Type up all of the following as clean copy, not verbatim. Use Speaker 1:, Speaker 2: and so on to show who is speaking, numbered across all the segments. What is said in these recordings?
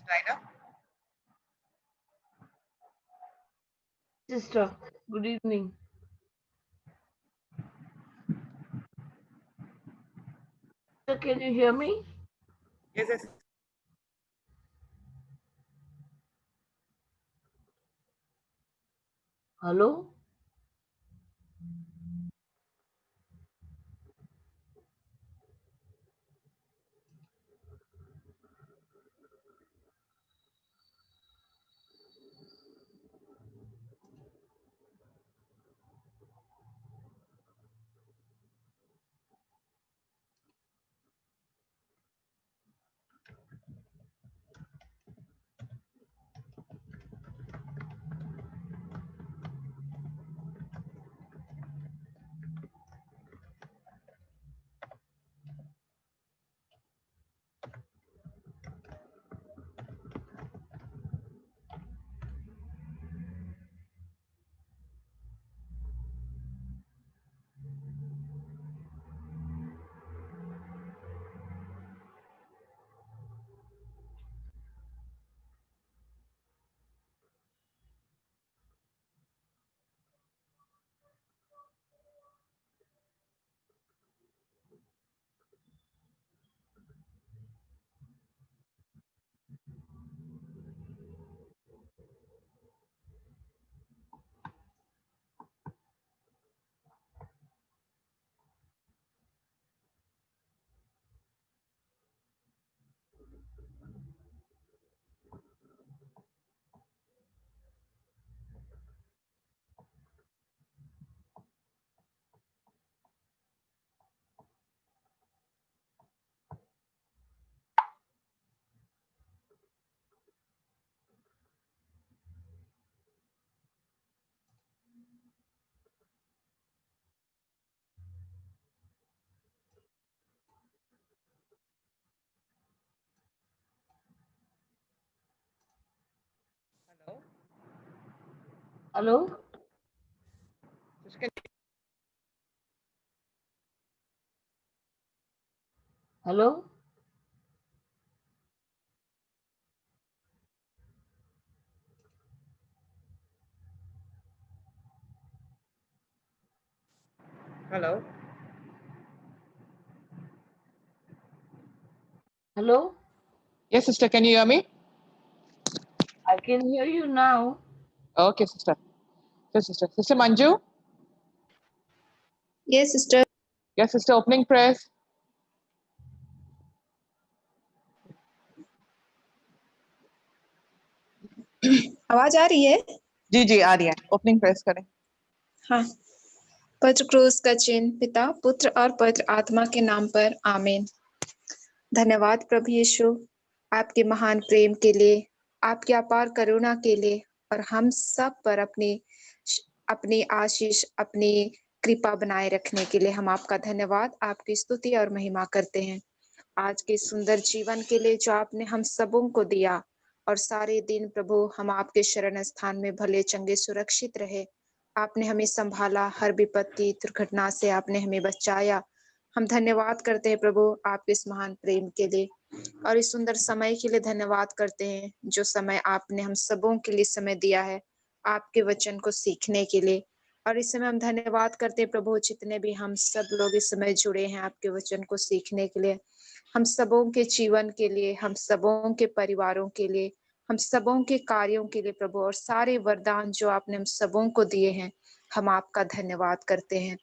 Speaker 1: Dinah?
Speaker 2: Sister, good evening. Sister, can you hear me?
Speaker 1: Yes, yes.
Speaker 2: Hello?
Speaker 1: Hello?
Speaker 2: Hello?
Speaker 1: Sister, can
Speaker 2: Hello?
Speaker 1: Hello?
Speaker 2: Hello?
Speaker 1: Yes, sister, can you hear me?
Speaker 2: I can hear you now.
Speaker 1: Okay, sister. Yes, sister. Sister Manju?
Speaker 3: Yes, sister.
Speaker 1: Yes, sister, opening prayers.
Speaker 3: आवाज आ रही है?
Speaker 1: जी जी आ रही है, opening press करें।
Speaker 3: हाँ। पवित्र क्रूस का चिन्ह पिता, पुत्र और पवित्र आत्मा के नाम पर आमीन। धन्यवाद प्रभु यीशु, आपके महान प्रेम के लिए, आपकी अपार करुणा के लिए और हम सब पर अपनी आशीष, अपनी कृपा बनाए रखने के लिए हम आपका धन्यवाद, आपकी स्तुति और महिमा करते हैं। आज के सुंदर जीवन के लिए जो आपने हम सबों को दिया और सारे दिन प्रभु हम आपके शरण स्थान में भले चंगे सुरक्षित रहे। आपने हमें संभाला, हर विपत्ति दुर्घटना से आपने हमें बचाया। हम धन्यवाद करते हैं प्रभु आपके इस महान प्रेम के लिए और इस सुंदर समय के लिए धन्यवाद करते हैं जो समय आपने हम सबों के लिए समय दिया है आपके वचन को सीखने के लिए। और इस समय हम धन्यवाद करते हैं प्रभु जितने भी हम सब लोग इस समय जुड़े हैं आपके वचन को सीखने के लिए, हम सबों के जीवन के लिए, हम सबों के परिवारों के लिए, हम सबों के कार्यों के लिए प्रभु और सारे वरदान जो आपने हम सबों को दिए हैं, हम आपका धन्यवाद करते हैं।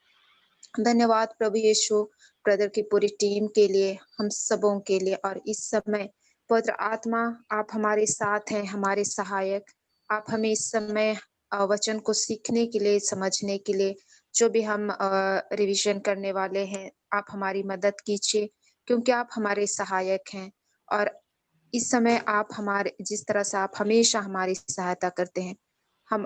Speaker 3: धन्यवाद प्रभु यीशु ब्रदर की पूरी टीम के लिए, हम सबों के लिए। और इस समय पवित्र आत्मा आप हमारे साथ हैं, हमारे सहायक। आप हमें इस समय वचन को सीखने के लिए, समझने के लिए, जो भी हम रिवीजन करने वाले हैं, आप हमारी मदद कीजिए क्योंकि आप हमारे सहायक हैं। और इस समय आप हमारे जिस तरह से आप हमेशा हमारी सहायता करते हैं, हम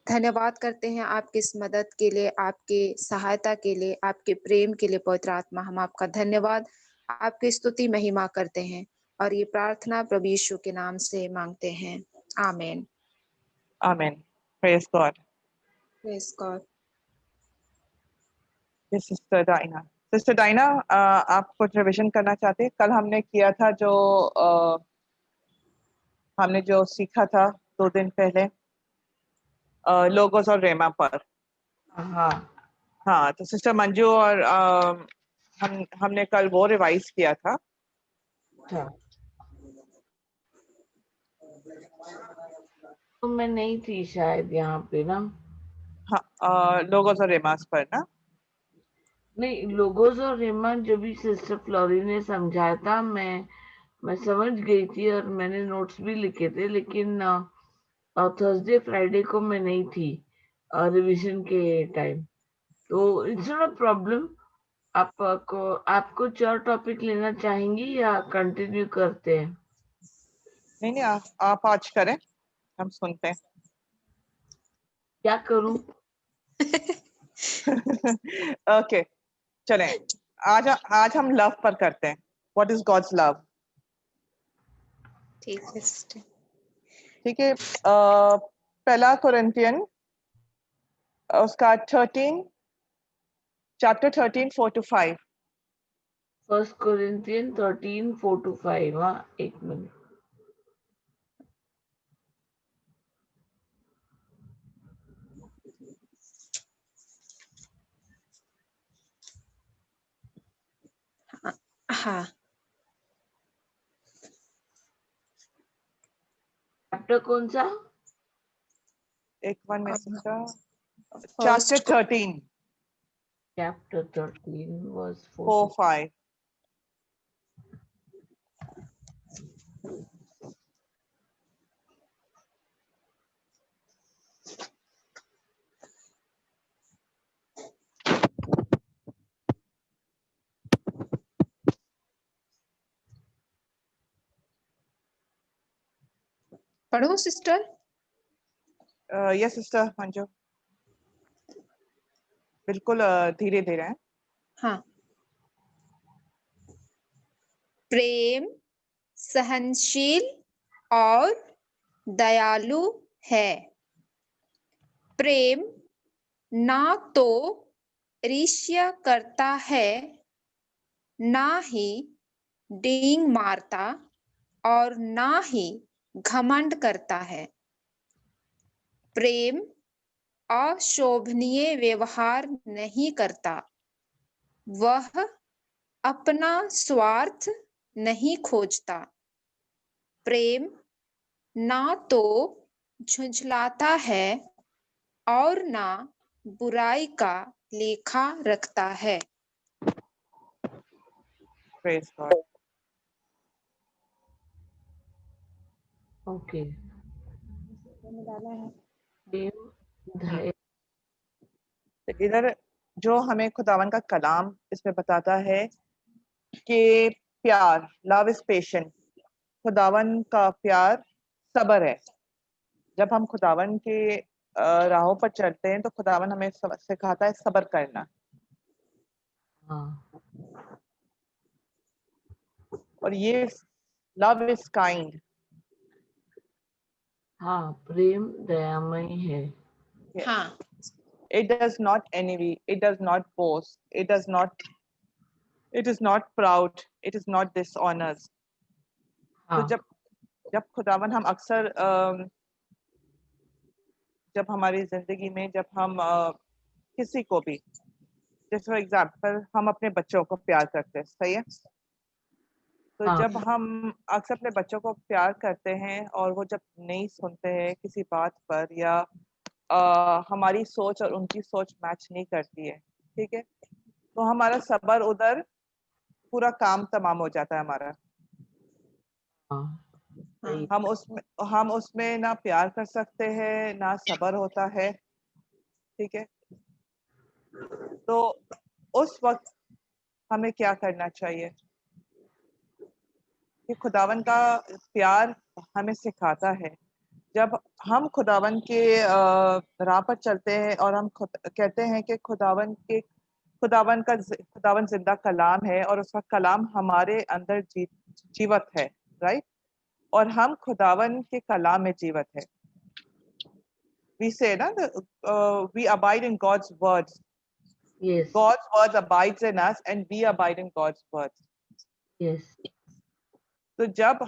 Speaker 3: धन्यवाद करते हैं आपकी इस मदद के लिए, आपके सहायता के लिए, आपके प्रेम के लिए। पवित्र आत्मा हम आपका धन्यवाद, आपकी स्तुति महिमा करते हैं और ये प्रार्थना प्रभु यीशु के नाम से मांगते हैं, आमीन।
Speaker 1: आमीन। Praise God.
Speaker 3: Praise God.
Speaker 1: Yes sister Diana. Sister Diana, आप कुछ रिवीजन करना चाहते हैं? कल हमने किया था जो हमने जो सीखा था 2 दिन पहले लोगोस और रेमा पर।
Speaker 2: हाँ
Speaker 1: हाँ, तो सिस्टर मंजू और हमने कल वो रिवाइज किया था।
Speaker 2: अच्छा, तो मैं नहीं थी शायद यहाँ पे ना।
Speaker 1: हाँ, लोगोस और रेमास पर ना।
Speaker 2: नहीं, लोगोस और रेमा जो भी सिस्टर फ्लोरी ने समझाया था, मैं समझ गई थी और मैंने नोट्स भी लिखे थे, लेकिन थर्सडे फ्राइडे को मैं नहीं थी रिवीजन के टाइम। तो इट्स नॉट अ प्रॉब्लम। आप कुछ और टॉपिक लेना चाहेंगी या कंटिन्यू करते हैं?
Speaker 1: नहीं नहीं, आप आज करें, हम सुनते हैं।
Speaker 2: क्या करूं?
Speaker 1: ओके, चलें। आज हम लव पर करते हैं। What is God's love?
Speaker 3: ठीक है सिस्टर।
Speaker 1: ठीक है। पहला कोरिंथियन उसका 13 चैप्टर 13 4 to 5।
Speaker 2: 1 Corinthians 13 4 to 5। हाँ, एक मिनट।
Speaker 3: हाँ,
Speaker 2: चैप्टर कौन सा?
Speaker 1: एक वन में sister,
Speaker 3: first
Speaker 1: chapter 13
Speaker 2: chapter 13 verse 4
Speaker 1: 4
Speaker 2: to
Speaker 1: 5।
Speaker 3: पढ़ो सिस्टर।
Speaker 1: यस सिस्टर मंजू, बिल्कुल धीरे धीरे हैं।
Speaker 3: हाँ। प्रेम सहनशील और दयालु है। प्रेम ना तो ईर्ष्या करता है, ना ही डींग मारता और ना ही घमंड करता है। प्रेम अशोभनीय व्यवहार नहीं करता। वह अपना स्वार्थ नहीं खोजता। प्रेम ना तो झुंझलाता है और ना बुराई का लेखा रखता है।
Speaker 1: Praise God.
Speaker 2: ओके। प्रेम धैर्य।
Speaker 1: इधर जो हमें खुदावन का कलाम इसमें बताता है कि प्यार, लव इज पेशेंट। खुदावन का प्यार सब्र है। जब हम खुदावन के राहों पर चलते हैं तो खुदावन हमें सिखाता है सब्र करना।
Speaker 2: हाँ,
Speaker 1: और ये लव इज काइंड।
Speaker 2: हाँ, प्रेम दयामय है।
Speaker 3: हाँ,
Speaker 1: It does not envy, it does not boast, it is not proud, it is not dishonest. तो
Speaker 2: हाँ,
Speaker 1: जब खुदावन हम अक्सर जब हमारी जिंदगी में जब हम किसी को भी, जैसे फॉर एग्जाम्पल हम अपने बच्चों को प्यार करते हैं, सही है? तो
Speaker 2: हाँ,
Speaker 1: जब हम अक्सर अपने बच्चों को प्यार करते हैं और वो जब नहीं सुनते हैं किसी बात पर, या हमारी सोच और उनकी सोच मैच नहीं करती है, ठीक है, तो हमारा सब्र उधर पूरा काम तमाम हो जाता है हमारा।
Speaker 2: हाँ, सही।
Speaker 1: हम उसमें ना प्यार कर सकते हैं ना सब्र होता है, ठीक है। तो उस वक्त हमें क्या करना चाहिए कि खुदावन का प्यार हमें सिखाता है। जब हम खुदावन के राह पर चलते हैं और हम कहते हैं कि खुदावन जिंदा कलाम है और उसका कलाम हमारे अंदर जीवत है, राइट? और हम खुदावन के कलाम में जीवत है। We say ना, we abide in God's words.
Speaker 2: Yes,
Speaker 1: God's words abides in us and we abide in God's words.
Speaker 2: Yes,
Speaker 1: तो जब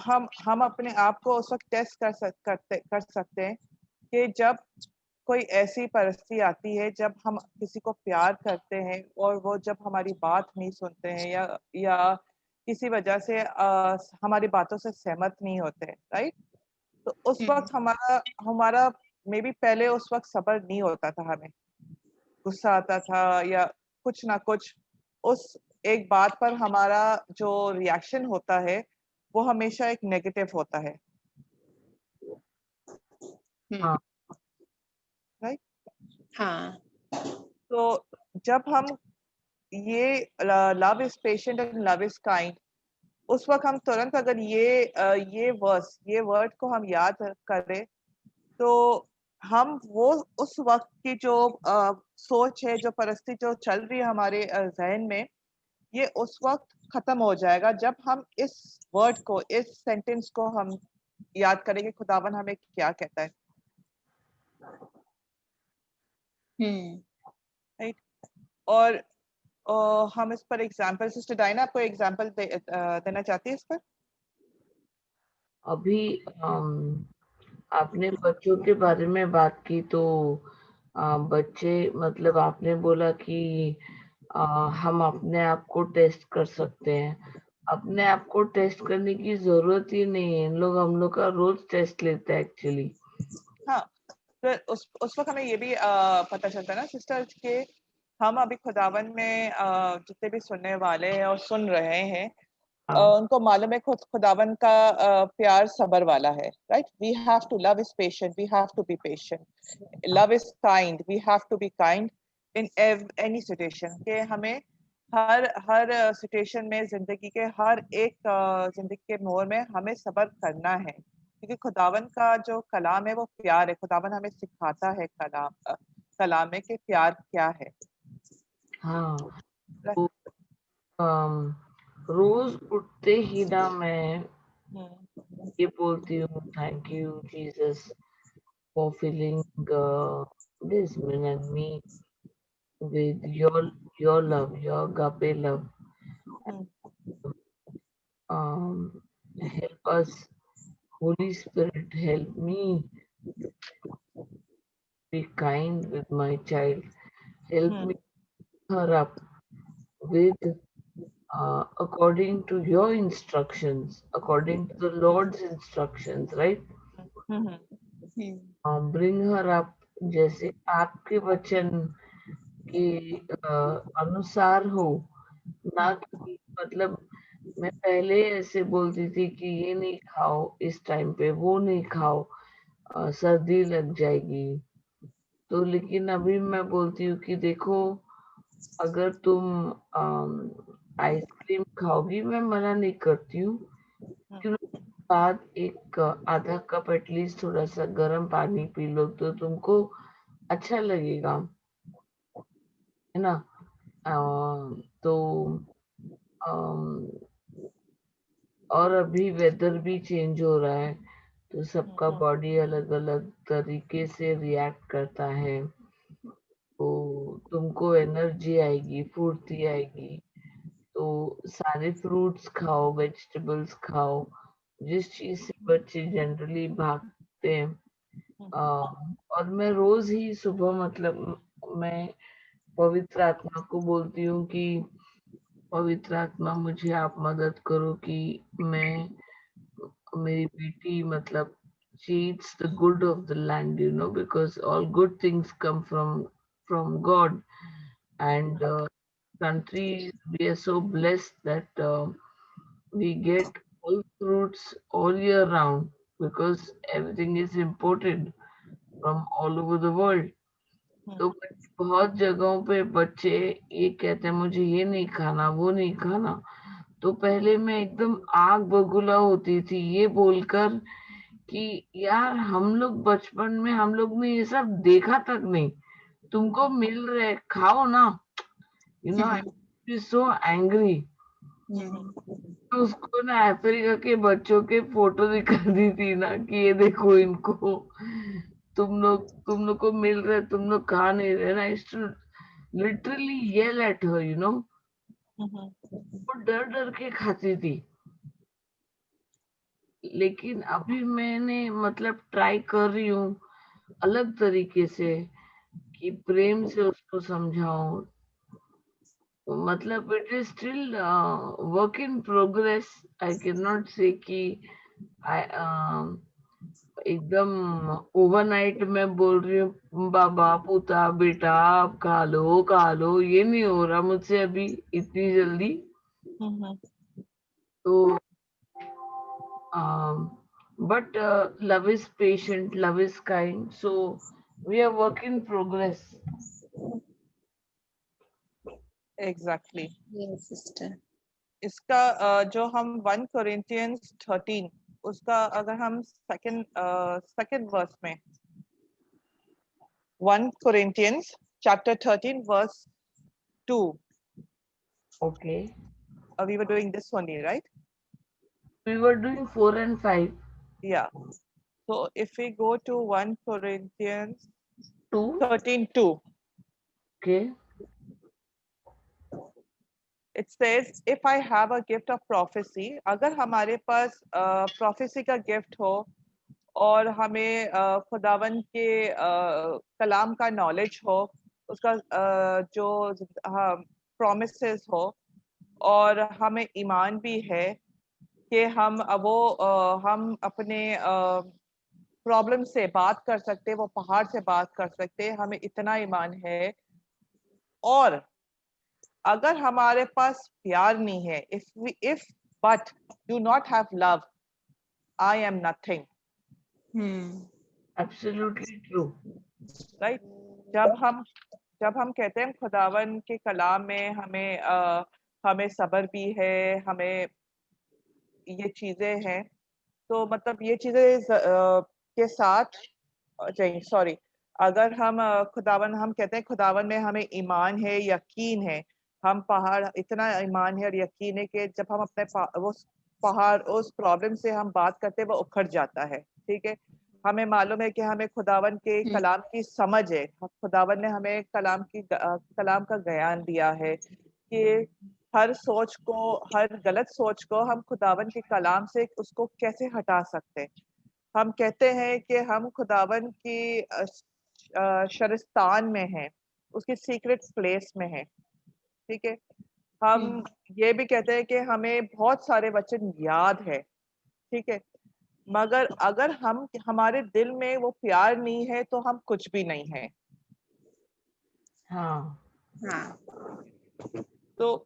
Speaker 1: हम अपने आप को उस वक्त टेस्ट कर सकते हैं कि जब कोई ऐसी परिस्थिति आती है जब हम किसी को प्यार करते हैं और वो जब हमारी बात नहीं सुनते हैं या किसी वजह से हमारी बातों से सहमत नहीं होते, राइट? तो उस वक्त हमारा हमारा मे बी पहले उस वक्त सब्र नहीं होता था, हमें गुस्सा आता था या कुछ ना कुछ, उस एक बात पर हमारा जो रिएक्शन होता है वो हमेशा एक नेगेटिव होता है,
Speaker 2: हाँ
Speaker 1: राइट?
Speaker 3: हाँ
Speaker 1: तो जब हम ये love is patient and love is kind, उस वक्त हम तुरंत अगर ये वर्ड को हम याद करें तो हम वो उस वक्त की जो सोच है, जो परिस्थिति जो चल रही है हमारे जहन में, ये उस वक्त खत्म हो जाएगा जब हम इस वर्ड को, इस सेंटेंस को हम याद करेंगे खुदावन हमें क्या कहता है, राइट? और हम इस पर एग्जांपल, सिस्टर डायना आपको एग्जांपल देना चाहती है इस पर?
Speaker 2: अभी आपने बच्चों के बारे में बात की तो बच्चे मतलब आपने बोला कि हम अपने आप को टेस्ट कर सकते हैं। अपने आप को टेस्ट करने की जरूरत ही नहीं है, इन लोग हम लोग का रोज टेस्ट लेते हैं एक्चुअली।
Speaker 1: हाँ, तो उस वक्त हमें ये भी पता चलता है ना सिस्टर के हम अभी खुदावन में जितने भी सुनने वाले हैं और सुन रहे हैं, उनको मालूम है खुदावन का प्यार सबर वाला है, right? We have to love is patient, we have to be patient, love is kind, we have to be kind in any situation, के हमें हर हर सिचुएशन में, जिंदगी के हर एक जिंदगी के मोड़ में हमें सबर करना है, क्योंकि खुदावन का जो कलाम है वो प्यार है। खुदावन हमें सिखाता है कलाम में कि प्यार क्या है।
Speaker 2: हाँ, तो रोज उठते ही ना मैं ये बोलती हूँ, thank you Jesus for filling this man and me with your love, your agape love. Help us, Holy Spirit, help me be kind with my child. Help me her up with according to your instructions, according to the Lord's instructions, right? Bring her up जैसे आपके वचन के अनुसार हो, ना कि मतलब मैं पहले ऐसे बोलती थी कि ये नहीं खाओ इस टाइम पे, वो नहीं खाओ सर्दी लग जाएगी, तो लेकिन अभी मैं बोलती हूँ कि देखो अगर तुम आइसक्रीम खाओगी, मैं मना नहीं करती हूँ, बाद एक आधा कप एटलीस्ट थोड़ा सा गर्म पानी पी लो तो तुमको अच्छा लगेगा, है ना? तो और अभी वेदर भी चेंज हो रहा है तो सबका बॉडी अलग अलग तरीके से रिएक्ट करता है, तो तुमको एनर्जी आएगी, फुर्ती आएगी, तो सारे फ्रूट्स खाओ, वेजिटेबल्स खाओ, जिस चीज से बच्चे जनरली भागते हैं। और मैं रोज ही सुबह मतलब मैं पवित्र आत्मा को बोलती हूँ कि पवित्र आत्मा मुझे आप मदद करो कि मैं मेरी बेटी मतलब she eats the good of the land, you know, because all good things come from God, and country we are so blessed that we get all fruits all year round because everything is imported from all over the world. तो बहुत जगहों पे बच्चे ये कहते हैं मुझे ये नहीं खाना, वो नहीं खाना, तो पहले मैं एकदम आग बबूला होती थी ये बोलकर कि यार हम लोग बचपन में हम लोग ने ये सब देखा तक नहीं, तुमको मिल रहे खाओ ना, you know, I am so angry. तो उसको ना अफ्रीका के बच्चों के फोटो दिखा दी थी ना कि ये देखो इनको, तुम लोग को मिल रहे, तुम लोग खा नहीं रहे ना, इस literally yell at her, you know, वो डर डर के खाती थी। लेकिन अभी मैंने मतलब ट्राई कर रही हूँ अलग तरीके से कि प्रेम से उसको समझाऊं। मतलब it is still work in progress. I can not से कि आई एकदम ओवरनाइट में बोल रही हूँ बाबा पूता बेटा आप खा लो, ये नहीं हो रहा मुझसे अभी इतनी जल्दी। तो but love is patient, love is kind, so we are work in progress.
Speaker 1: Exactly.
Speaker 3: Yes, sister.
Speaker 1: इसका जो हम 1 Corinthians 13 उसका अगर हम सेकंड वर्स में 1 Corinthians chapter 13 verse 2,
Speaker 2: Okay,
Speaker 1: we were doing this only, right?
Speaker 2: we were doing 4 and 5.
Speaker 1: Yeah. So if we go to 1 Corinthians
Speaker 2: 2.
Speaker 1: 13:2,
Speaker 2: Okay.
Speaker 1: it says, if I have a gift of prophecy, अगर हमारे पास prophecy का gift हो और हमें खुदावन के कलाम का knowledge हो, उसका जो promises हो, और हमें ईमान भी है कि हम हम अपने प्रॉब्लम से बात कर सकते, वो पहाड़ से बात कर सकते, हमें इतना ईमान है। और अगर हमारे पास प्यार नहीं है, if but do not have love, I am nothing.
Speaker 2: Absolutely true.
Speaker 1: Right? जब हम कहते हैं खुदावन के कलाम में हमें सब्र भी है, हमें ये चीजें हैं, तो मतलब ये चीजें के साथ सॉरी, अगर हम हम कहते हैं खुदावन में हमें ईमान है, यकीन है, हम पहाड़ इतना ईमान है और यकीन है कि जब हम अपने वो पहाड़ उस प्रॉब्लम से हम बात करते हैं वो उखड़ जाता है। ठीक है, हमें मालूम है कि हमें खुदावन के कलाम की समझ है, खुदावन ने हमें कलाम का ज्ञान दिया है कि हर गलत सोच को हम खुदावन के कलाम से उसको कैसे हटा सकते हैं। हम कहते हैं कि हम खुदावन की शरिस्तान में हैं, उसकी सीक्रेट प्लेस में हैं। ठीक है, हम ये भी कहते हैं कि हमें बहुत सारे वचन याद है। ठीक है, मगर अगर हमारे दिल में वो प्यार नहीं है तो हम कुछ भी नहीं है।
Speaker 2: हाँ,
Speaker 1: तो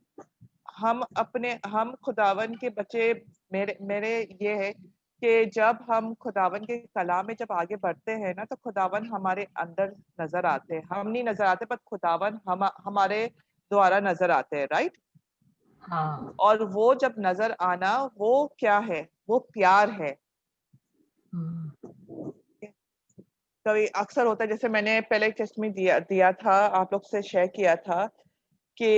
Speaker 1: हम खुदावन के बच्चे, मेरे ये है कि जब हम खुदावन के कलाम में जब आगे बढ़ते हैं ना, तो खुदावन हमारे अंदर नजर आते हैं। हम नहीं नजर आते, पर खुदावन हमारे द्वारा नजर आते हैं। राइट?
Speaker 2: हाँ।
Speaker 1: और वो जब नजर आना, वो क्या है? वो प्यार है। कभी अक्सर होता है, जैसे मैंने पहले एक टेस्ट में दिया था, आप लोग से शेयर किया था कि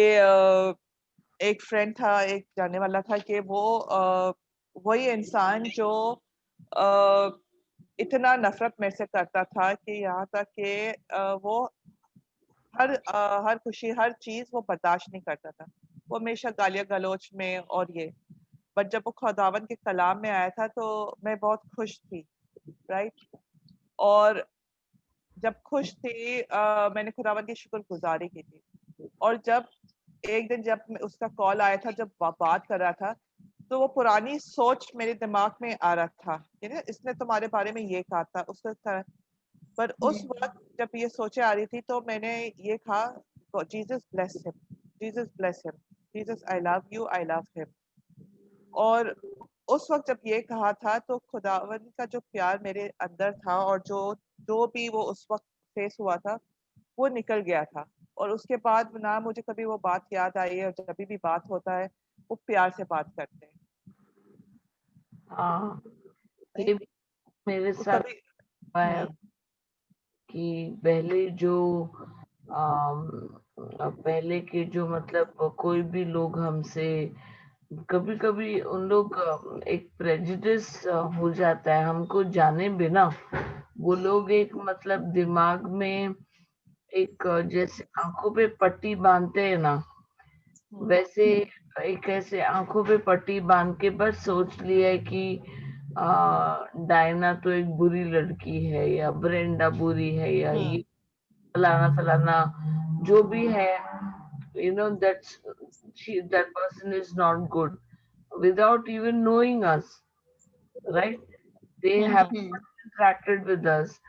Speaker 1: एक फ्रेंड था, एक जानने वाला था कि वो वही इंसान जो इतना नफरत मेरे से करता था कि यहाँ तक कि वो हर खुशी, हर चीज वो बर्दाश्त नहीं करता था। वो हमेशा गालियां गलौच में और ये। बट जब वो खुदावन के कलाम में आया था तो मैं बहुत खुश थी। राइट? और जब खुश थी, मैंने खुदावन की शुक्रगुजारी की थी। और जब एक दिन जब उसका कॉल आया था, जब बात कर रहा था, तो वो पुरानी सोच मेरे दिमाग में आ रहा था कि ना, इसने तुम्हारे बारे में ये कहा था, उसने तरह। पर उस वक्त जब ये सोचे आ रही थी, तो मैंने ये कहा, Jesus bless him, Jesus bless him, Jesus I love you, I love him. और उस वक्त जब ये कहा था, तो खुदावन का जो प्यार मेरे अंदर था और जो भी वो उस वक्त फेस हुआ था, वो निकल गया था। और उसके बाद ना मुझे कभी वो बात याद आई है, और जब भी बात होता है वो प्यार से बात करते हैं।
Speaker 2: हाँ, ये भी मेरे
Speaker 1: तो
Speaker 2: साथ
Speaker 1: कभी
Speaker 2: हुआ है कि पहले के जो मतलब कोई भी लोग हमसे कभी कभी उन लोग एक प्रेजुडिस हो जाता है हमको जाने बिना। वो लोग एक मतलब दिमाग में एक जैसे आंखों पे पट्टी बांधते हैं ना, वैसे एक ऐसे आंखों पे पट्टी बांध के बस सोच लिया है कि डायना तो एक बुरी लड़की है, या ब्रेंडा बुरी है, या ये फलाना फलाना जो भी है, you know, that person is not good without even knowing us, right? They have interacted with us.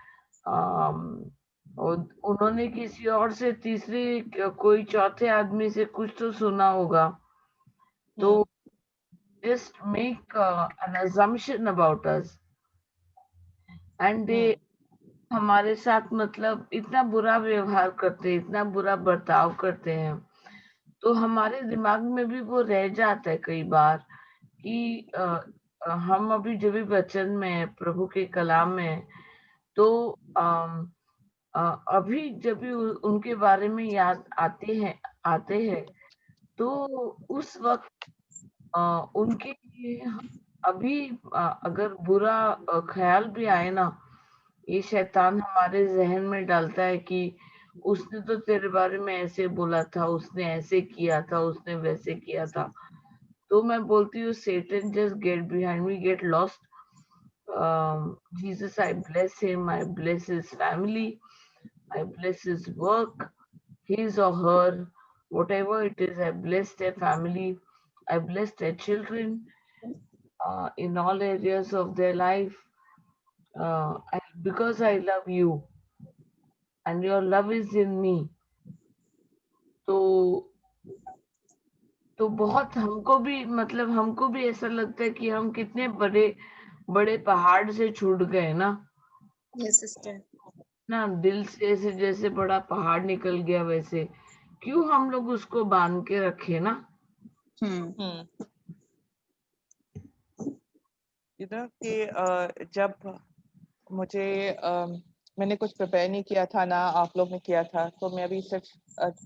Speaker 2: और उन्होंने किसी और से, तीसरी कोई चौथे आदमी से कुछ तो सुना होगा, तो just make an assumption about us, and they हमारे साथ मतलब इतना बुरा व्यवहार करते हैं, इतना बुरा बर्ताव करते हैं, तो हमारे दिमाग में भी वो रह जाता है कई बार कि हम अभी जब भी वचन में, प्रभु के कलाम में, तो अभी जब भी उनके बारे में याद आते हैं, तो उस वक्त उनके लिए अभी अगर बुरा ख्याल भी आए ना, ये शैतान हमारे जहन में डालता है कि उसने तो तेरे बारे में ऐसे बोला था, उसने ऐसे किया था, उसने वैसे किया था। तो मैं बोलती हूँ, Satan just get behind me, get lost. Jesus, I bless him, I bless his family, I bless his work, his or her, whatever it is, I bless their family, I bless their children in all areas of their life, because I love you and your love is in me. तो बहुत हमको भी, मतलब हमको भी ऐसा लगता है कि हम कितने बड़े बड़े पहाड़ से छूट गए ना।
Speaker 3: Yes sister.
Speaker 2: ना दिल से ऐसे जैसे बड़ा पहाड़ निकल गया, वैसे क्यों हम लोग उसको बांध के रखे ना।
Speaker 1: इधर कि जब मुझे मैंने कुछ प्रिपेयर नहीं किया था ना आप लोग ने किया था, तो मैं अभी सिर्फ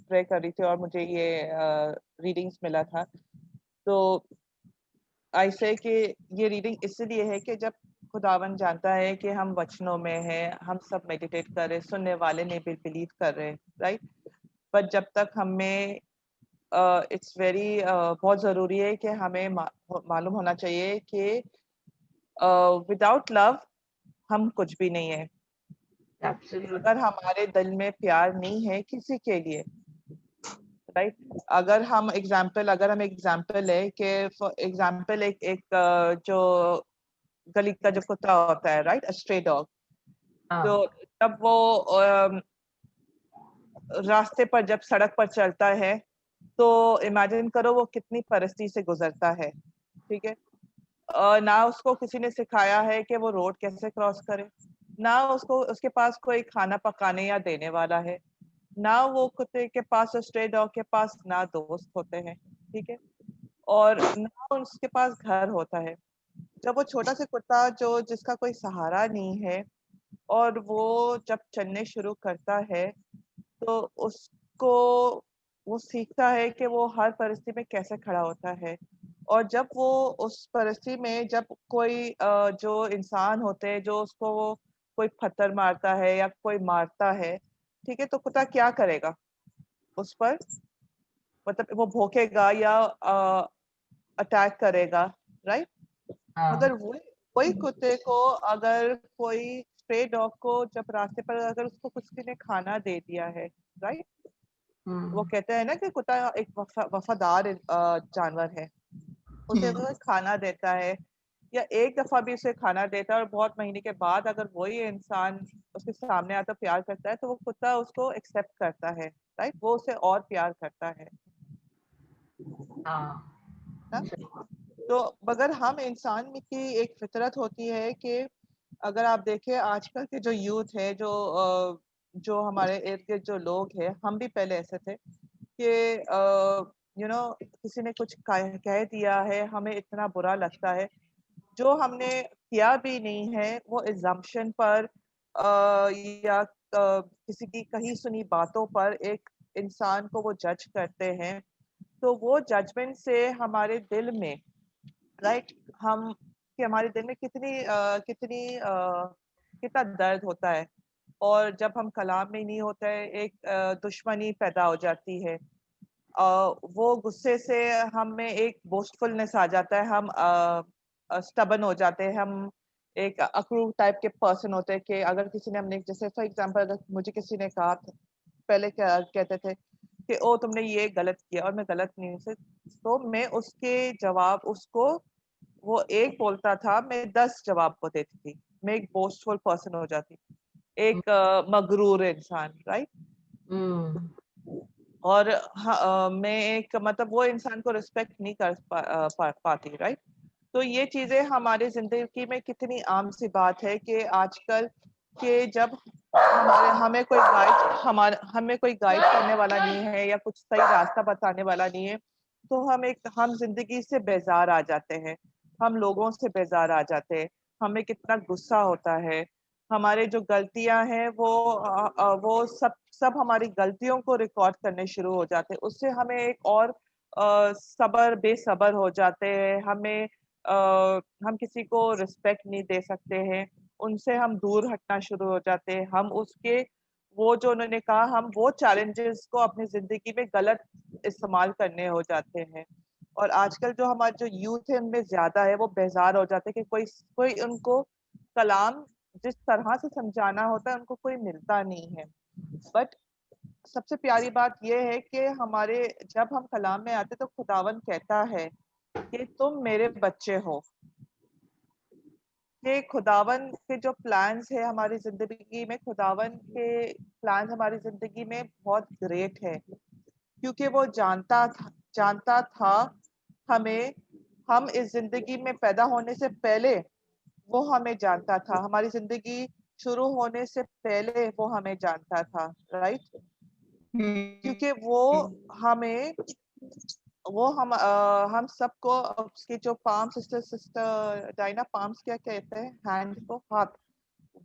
Speaker 1: प्रे कर रही थी और मुझे ये रीडिंग्स मिला था। तो ऐसे कि ये रीडिंग इसलिए है कि जब खुदावन जानता है कि हम वचनों में हैं, हम सब मेडिटेट कर रहे, सुनने वाले ने भी बिलीव कर रहे, राइट। पर जब तक हमें इट्स वेरी बहुत ज़रूरी है कि हमें मालूम होना चाहिए कि विदाउट लव हम कुछ भी नहीं है। अगर हमारे दिल में प्यार नहीं है किसी के लिए, राइट। अगर हम एग्जाम्पल है कि फॉर एग्जाम्पल एक जो गली का जो कुत्ता होता है, राइट, स्ट्रे डॉग, तो जब वो रास्ते पर, जब सड़क पर चलता है, तो इमेजिन करो वो कितनी परिस्थिति से गुजरता है, ठीक है। ना उसको किसी ने सिखाया है कि वो रोड कैसे क्रॉस करे, ना उसके पास कोई खाना पकाने या देने वाला है, ना वो कुत्ते के पास, स्ट्रे डॉग के पास ना दोस्त होते हैं, ठीक है, और ना उसके पास घर होता है। जब वो छोटा सा कुत्ता जिसका कोई सहारा नहीं है, और वो जब चलने शुरू करता है, तो उसको वो सीखता है कि वो हर परिस्थिति में कैसे खड़ा होता है। और जब वो उस परिस्थिति में, जब कोई जो इंसान होते हैं जो उसको कोई पत्थर मारता है या कोई मारता है, ठीक है, तो कुत्ता क्या करेगा उस पर? मतलब वो भौंकेगा या अटैक करेगा, राइट। मगर वही कुत्ते को, अगर कोई स्ट्रे डॉग को जब रास्ते पर अगर उसको किसी ने खाना दे दिया है, राइट, वो कहते हैं ना कि कुत्ता एक वफादार जानवर है, उसे वो खाना देता है, या एक दफा भी उसे खाना देता है और बहुत महीने के बाद अगर वही इंसान उसके सामने आता, प्यार करता है, तो वो कुत्ता उसको एक्सेप्ट करता है, राइट, वो उसे और प्यार करता है ना? तो मगर हम इंसान की एक फितरत होती है कि अगर आप देखें आजकल के जो यूथ है, जो हमारे इर्द गिर्द जो लोग हैं, हम भी पहले ऐसे थे कि किसी ने कुछ कह दिया है, हमें इतना बुरा लगता है, जो हमने किया भी नहीं है, वो एजम्पशन पर या किसी की कही सुनी बातों पर एक इंसान को वो जज करते हैं। तो वो जजमेंट से हमारे दिल में, राइट, कि हमारे दिल में कितना दर्द होता है। और जब हम कलाम में नहीं होता है, एक दुश्मनी पैदा हो जाती है, वो गुस्से से हम में एक बोस्टफुलनेस आ जाता है, हम स्टबन हो जाते हैं, हम एक अक्रूर टाइप के पर्सन होते हैं कि अगर किसी ने हमने, जैसे फॉर एग्जांपल अगर मुझे किसी ने कहा पहले क्या कहते थे कि ओ तुमने ये गलत किया और मैं गलत नहीं से, तो मैं उसके जवाब उसको, वो एक बोलता था मैं 10 जवाब को देती थी, मैं एक बोस्टफुल पर्सन हो जाती, एक मगरूर इंसान, राइट। और मैं एक मतलब वो इंसान को रिस्पेक्ट नहीं कर पाती, राइट। तो ये चीजें हमारी जिंदगी में कितनी आम सी बात है कि आजकल के जब हमें कोई गाइड करने वाला नहीं है या कुछ सही रास्ता बताने वाला नहीं है, तो हम जिंदगी से बेजार आ जाते हैं, हम लोगों से बेजार आ जाते हैं, हमें कितना गुस्सा होता है, हमारे जो गलतियां हैं वो सब हमारी गलतियों को रिकॉर्ड करने शुरू हो जाते हैं, उससे हमें एक और बेसब्र हो जाते हैं, हम किसी को रिस्पेक्ट नहीं दे सकते हैं, उनसे हम दूर हटना शुरू हो जाते हैं, हम उसके वो जो उन्होंने कहा हम वो चैलेंजेस को अपनी जिंदगी में गलत इस्तेमाल करने हो जाते हैं। और आजकल जो हमारा जो यूथ है उनमें ज्यादा है, वो बेजार हो जाते हैं कि कोई कोई उनको कलाम जिस तरह से समझाना होता है उनको कोई मिलता नहीं है। बट सबसे प्यारी बात यह है कि जब हम कलाम में आते तो खुदावन कहता है कि तुम मेरे बच्चे हो, कि खुदावन के जो प्लान्स है हमारी जिंदगी में, खुदावन के प्लान्स हमारी जिंदगी में बहुत ग्रेट है, क्योंकि वो जानता था हमें, हम इस जिंदगी में पैदा होने से पहले वो हमें जानता था, हमारी जिंदगी शुरू होने से पहले वो हमें जानता था, राइट। क्योंकि हमें हम सबको उसकी जो सिस्टर डायना पाम्स क्या कहते हैं, हैंड को, हाथ,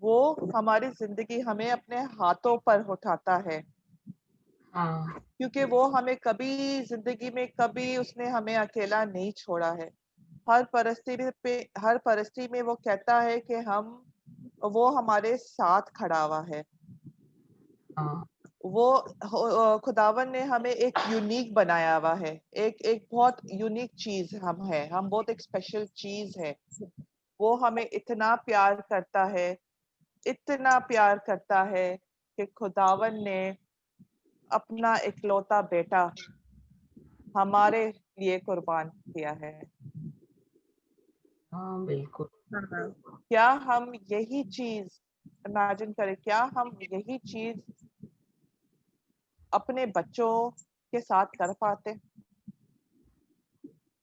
Speaker 1: वो हमारी जिंदगी हमें अपने हाथों पर उठाता है। क्योंकि वो हमें कभी जिंदगी में कभी उसने हमें अकेला नहीं छोड़ा है, हर परिस्थिति में वो कहता है कि वो हमारे साथ खड़ा हुआ है। वो खुदावन ने हमें एक यूनिक बनाया हुआ है, एक बहुत यूनिक चीज हम बहुत एक स्पेशल चीज है। वो हमें इतना प्यार करता है कि खुदावन ने अपना इकलौता बेटा हमारे लिए कुर्बान किया है।
Speaker 2: हाँ बिल्कुल।
Speaker 1: क्या हम यही चीज इमेजिन करें, क्या हम यही चीज अपने बच्चों के साथ कर पाते?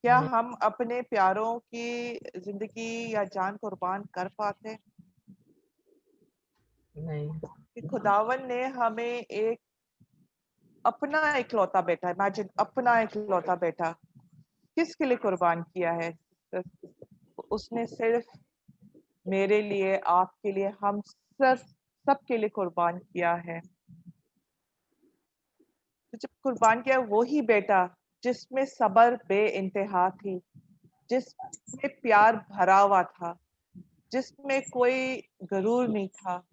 Speaker 1: क्या हम अपने प्यारों की जिंदगी या जान कुर्बान कर पाते?
Speaker 2: नहीं।
Speaker 1: कि खुदावन ने हमें अपना इकलौता बेटा, इमेजिन, अपना इकलौता बेटा किसके लिए कुर्बान किया है? उसने सिर्फ मेरे लिए, आपके लिए, हम सबके लिए कुर्बान किया है। तो जब कुर्बान किया वो ही बेटा जिसमें सब्र बेइंतहा थी, जिसमें प्यार भरा हुआ था, जिसमें कोई गरूर नहीं था,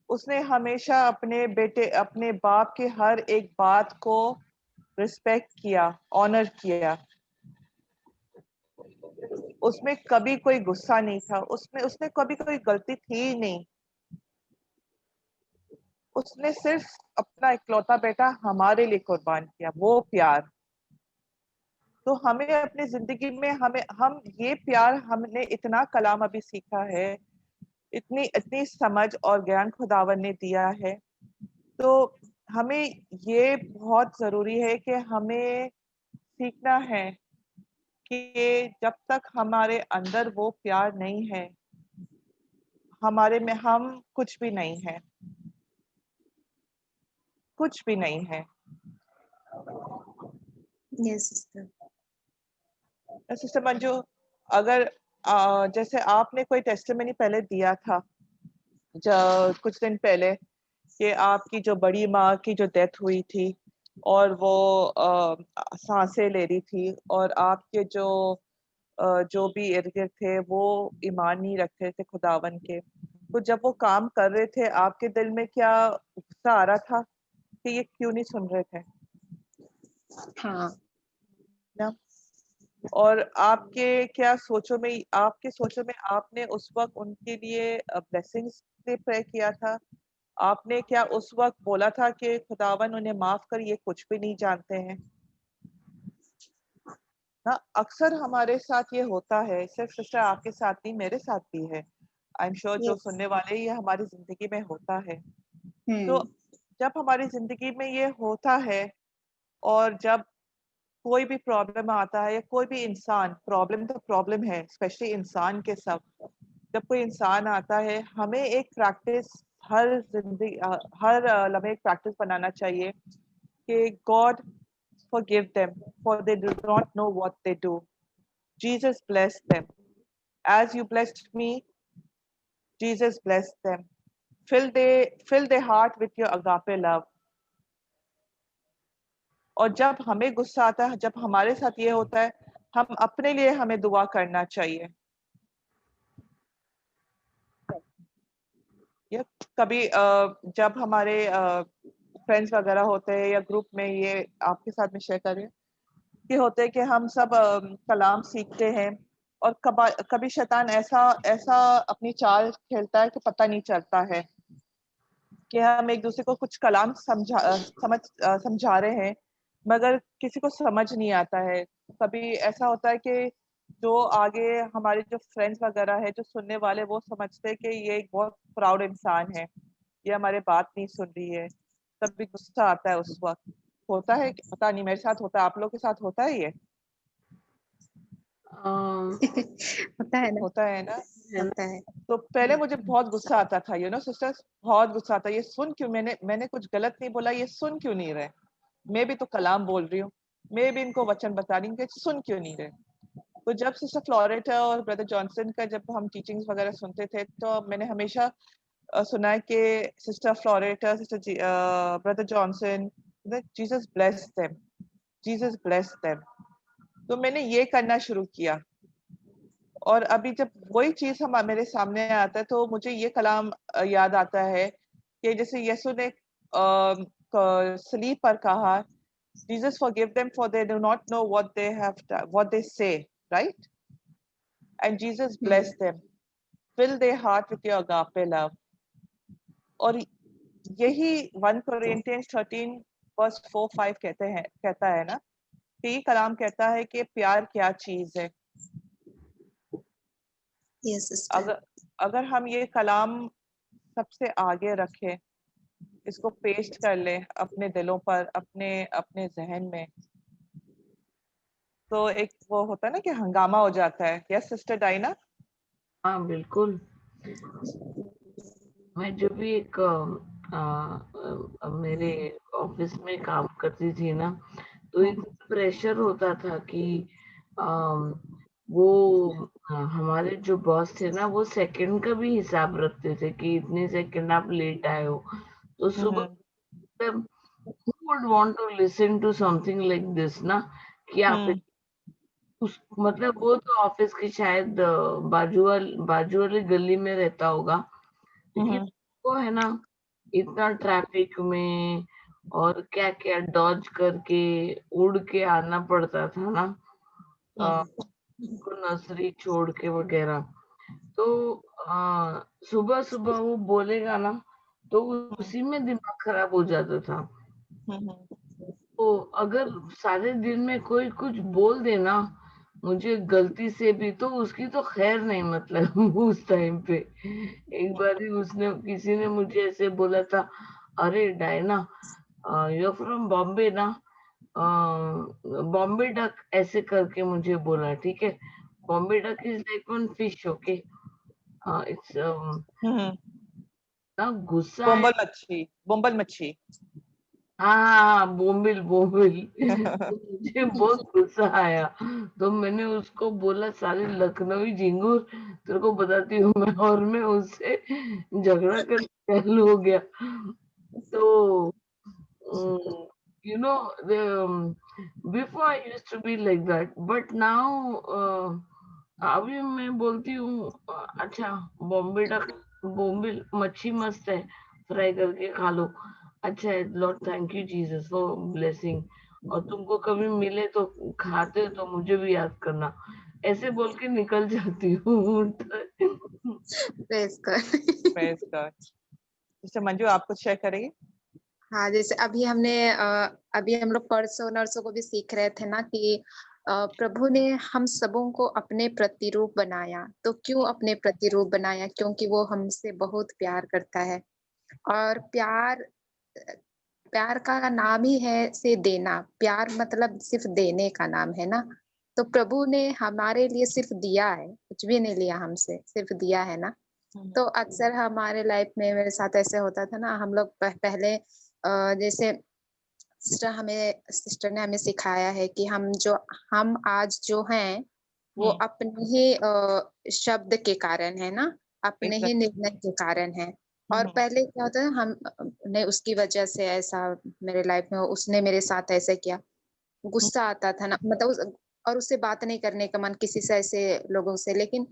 Speaker 1: उसने हमेशा अपने बाप के हर एक बात को रिस्पेक्ट किया, ऑनर किया। उसमें कभी कोई गुस्सा नहीं था, उसने कभी कोई गलती थी ही नहीं। उसने सिर्फ अपना इकलौता बेटा हमारे लिए कुर्बान किया, वो प्यार। तो हमें अपनी जिंदगी में हम ये प्यार, हमने इतना कलाम अभी सीखा है, इतनी इतनी समझ और ज्ञान खुदावन ने दिया है, तो हमें ये बहुत जरूरी है कि हमें सीखना है कि जब तक हमारे अंदर वो प्यार नहीं है, हमारे में हम कुछ भी नहीं है, कुछ भी नहीं है।
Speaker 3: Yes sister.
Speaker 1: सिस्टर मंजू, अगर जैसे आपने कोई टेस्टिमनी पहले दिया था कुछ दिन पहले, कि आपकी जो बड़ी माँ की जो डेथ हुई थी और वो सांसें ले रही थी, और आपके जो भी इर्द गिर्द थे वो ईमान नहीं रखते थे खुदावन के, तो जब वो काम कर रहे थे आपके दिल में क्या गुस्सा आ रहा था कि ये क्यों नहीं सुन रहे थे
Speaker 3: हाँ,
Speaker 1: ना? और आपके सोचों में आपने उस वक्त उनके लिए ब्लेसिंग्स से प्रे किया था? आपने क्या उस वक्त बोला था कि खुदावन उन्हें माफ कर, ये कुछ भी नहीं जानते हैं? ना अक्सर हमारे साथ ये होता है, सिर्फ सिस्टर आपके साथ नहीं, मेरे साथ भी है। आई एम श्योर जो
Speaker 3: Yes.
Speaker 1: सुनने वाले, ये हमारी जिंदगी में होता है। तो
Speaker 3: हम्म
Speaker 1: जब हमारी जिंदगी में ये होता है, और जब कोई भी प्रॉब्लम आता है, या कोई भी इंसान, प्रॉब्लम तो प्रॉब्लम है, स्पेशली इंसान के सब, जब कोई इंसान आता है, हमें एक प्रैक्टिस हर लम्हे एक प्रैक्टिस बनाना चाहिए कि God forgive them, for they do not know what they do. Jesus bless them. As you blessed me, Jesus bless them. Fill their heart with your agape love. और जब हमें गुस्सा आता है, जब हमारे साथ ये होता है, हम अपने लिए हमें दुआ करना चाहिए। या कभी जब हमारे फ्रेंड्स वगैरह होते हैं या ग्रुप में, ये आपके साथ में शेयर कर रही हूँ कि होते हैं कि हम सब कलाम सीखते हैं, और कभी शैतान ऐसा ऐसा अपनी चाल खेलता है कि पता नहीं चलता है कि हम एक दूसरे को कुछ कलाम समझा रहे हैं, मगर किसी को समझ नहीं आता है। कभी ऐसा होता है कि जो आगे हमारे जो फ्रेंड्स वगैरह है, जो सुनने वाले, वो समझते हैं कि ये एक बहुत प्राउड इंसान है, ये हमारे बात नहीं सुन रही है। तब भी गुस्सा आता है उस वक्त। होता है कि पता नहीं, मेरे साथ होता है, आप लोग के साथ होता है ये?
Speaker 2: अम,
Speaker 3: होता है ना,
Speaker 1: होता है ना?
Speaker 2: है ना?
Speaker 3: होता है।
Speaker 1: तो पहले मुझे बहुत गुस्सा आता था, सिस्टर्स, बहुत गुस्सा आता, ये सुन क्यों, मैंने कुछ गलत नहीं बोला, ये सुन क्यों नहीं रहे? मैं भी तो कलाम बोल रही हूँ, मैं भी इनको वचन बता रही हूँ कि सुन क्यों नहीं रहे? तो जब सिस्टर फ्लोरेटा और ब्रदर जॉनसन का जब हम टीचिंग्स वगैरह सुनते थे, तो मैंने हमेशा सुना है कि sister Floretta, brother Johnson, Jesus bless them, Jesus bless them. तो मैंने ये करना शुरू किया, और अभी जब वही चीज हम मेरे सामने आता है, तो मुझे ये कलाम याद आता है कि जैसे यीशु ने सलीब पर कहा, Jesus forgive them, for they do not know what they have done, what they say, right? And Jesus bless them, fill their heart with your agape love. और यही 1 Corinthians 13 verse 4-5 कहता है ना, कि ये कलाम कहता है कि प्यार क्या चीज है।
Speaker 3: Yes, sister.
Speaker 1: अगर हम ये कलाम सबसे आगे रखें, इसको पेस्ट कर लें अपने दिलों पर, अपने अपने जहन में, तो एक वो होता है ना कि हंगामा हो जाता है। Yes sister Diana?
Speaker 2: हाँ बिल्कुल। मैं जो भी एक मेरे ऑफिस में काम करती थी ना, तो एक प्रेशर होता था कि वो हमारे जो बॉस थे ना, वो सेकंड का भी हिसाब रखते थे कि इतने सेकंड आप लेट आए हो। तो सुबह who would want to listen to something like this ना, कि आप मतलब वो तो ऑफिस की शायद बाजू वाली गली में रहता होगा, लेकिन वो है ना, इतना ट्रैफिक में और क्या क्या डॉज करके उड़ के आना पड़ता था ना, नर्सरी छोड़ के वगैरह। तो सुबह सुबह वो बोलेगा ना, तो उसी में दिमाग खराब हो जाता था। तो अगर सारे दिन में कोई कुछ बोल देना मुझे गलती से भी, तो उसकी तो खैर नहीं, मतलब उस टाइम पे एक बार किसी ने मुझे ऐसे बोला था, अरे डायना, यू फ्रॉम बॉम्बे ना, बॉम्बे डक ऐसे करके मुझे बोला, ठीक है। Bombay duck is like one fish, okay. It's ना गुस्सा है।
Speaker 1: बोम्बल मच्छी।
Speaker 2: हाँ, बोम्बिल बोम्बिल। तो मुझे बहुत गुस्सा आया, तो मैंने उसको बोला, सारी लखनवी झिंगुर तेरे को बताती हूँ मैं, और मैं उससे झगड़ा कर चालू हो गया। तो you know, before I used to be like that, but now अभी मैं बोलती हूँ, अच्छा बॉम्बे डक, बोम्बिल मच्छी मस्त है, फ्राई करके खा लो, अच्छा है, Lord thank you Jesus for blessing. और तुमको कभी मिले तो खाते हो तो मुझे भी याद करना, ऐसे बोल के निकल जाती हूँ।
Speaker 3: Praise God.
Speaker 1: Praise God. जैसे मंजू आप कुछ शेयर करेंगे?
Speaker 3: हाँ, जैसे अभी हम लोग परसों नरसों को भी सीख रहे थे ना कि प्रभु ने हम सबों को अपने प्रतिरूप बनाया। तो क्यों अपने प्रतिरूप बनाया? क्योंकि वो हमसे बहुत प्यार करता है। और प्यार का नाम ही है से देना। प्यार मतलब सिर्फ देने का नाम है ना। तो प्रभु ने हमारे लिए सिर्फ दिया है, कुछ भी नहीं लिया हमसे, सिर्फ दिया है ना। तो अक्सर हमारे लाइफ में मेरे साथ ऐसे होता था ना, हम लोग पहले जैसे सिस्टर ने हमें सिखाया है कि हम आज जो हैं वो अपने ही शब्द के कारण है ना, अपने ही निर्णय के कारण है। और पहले क्या होता है, हम ने उसकी वजह से ऐसा मेरे लाइफ में उसने मेरे साथ ऐसे किया, गुस्सा आता था ना, मतलब और उससे बात नहीं करने का मन किसी से, ऐसे लोगों से। लेकिन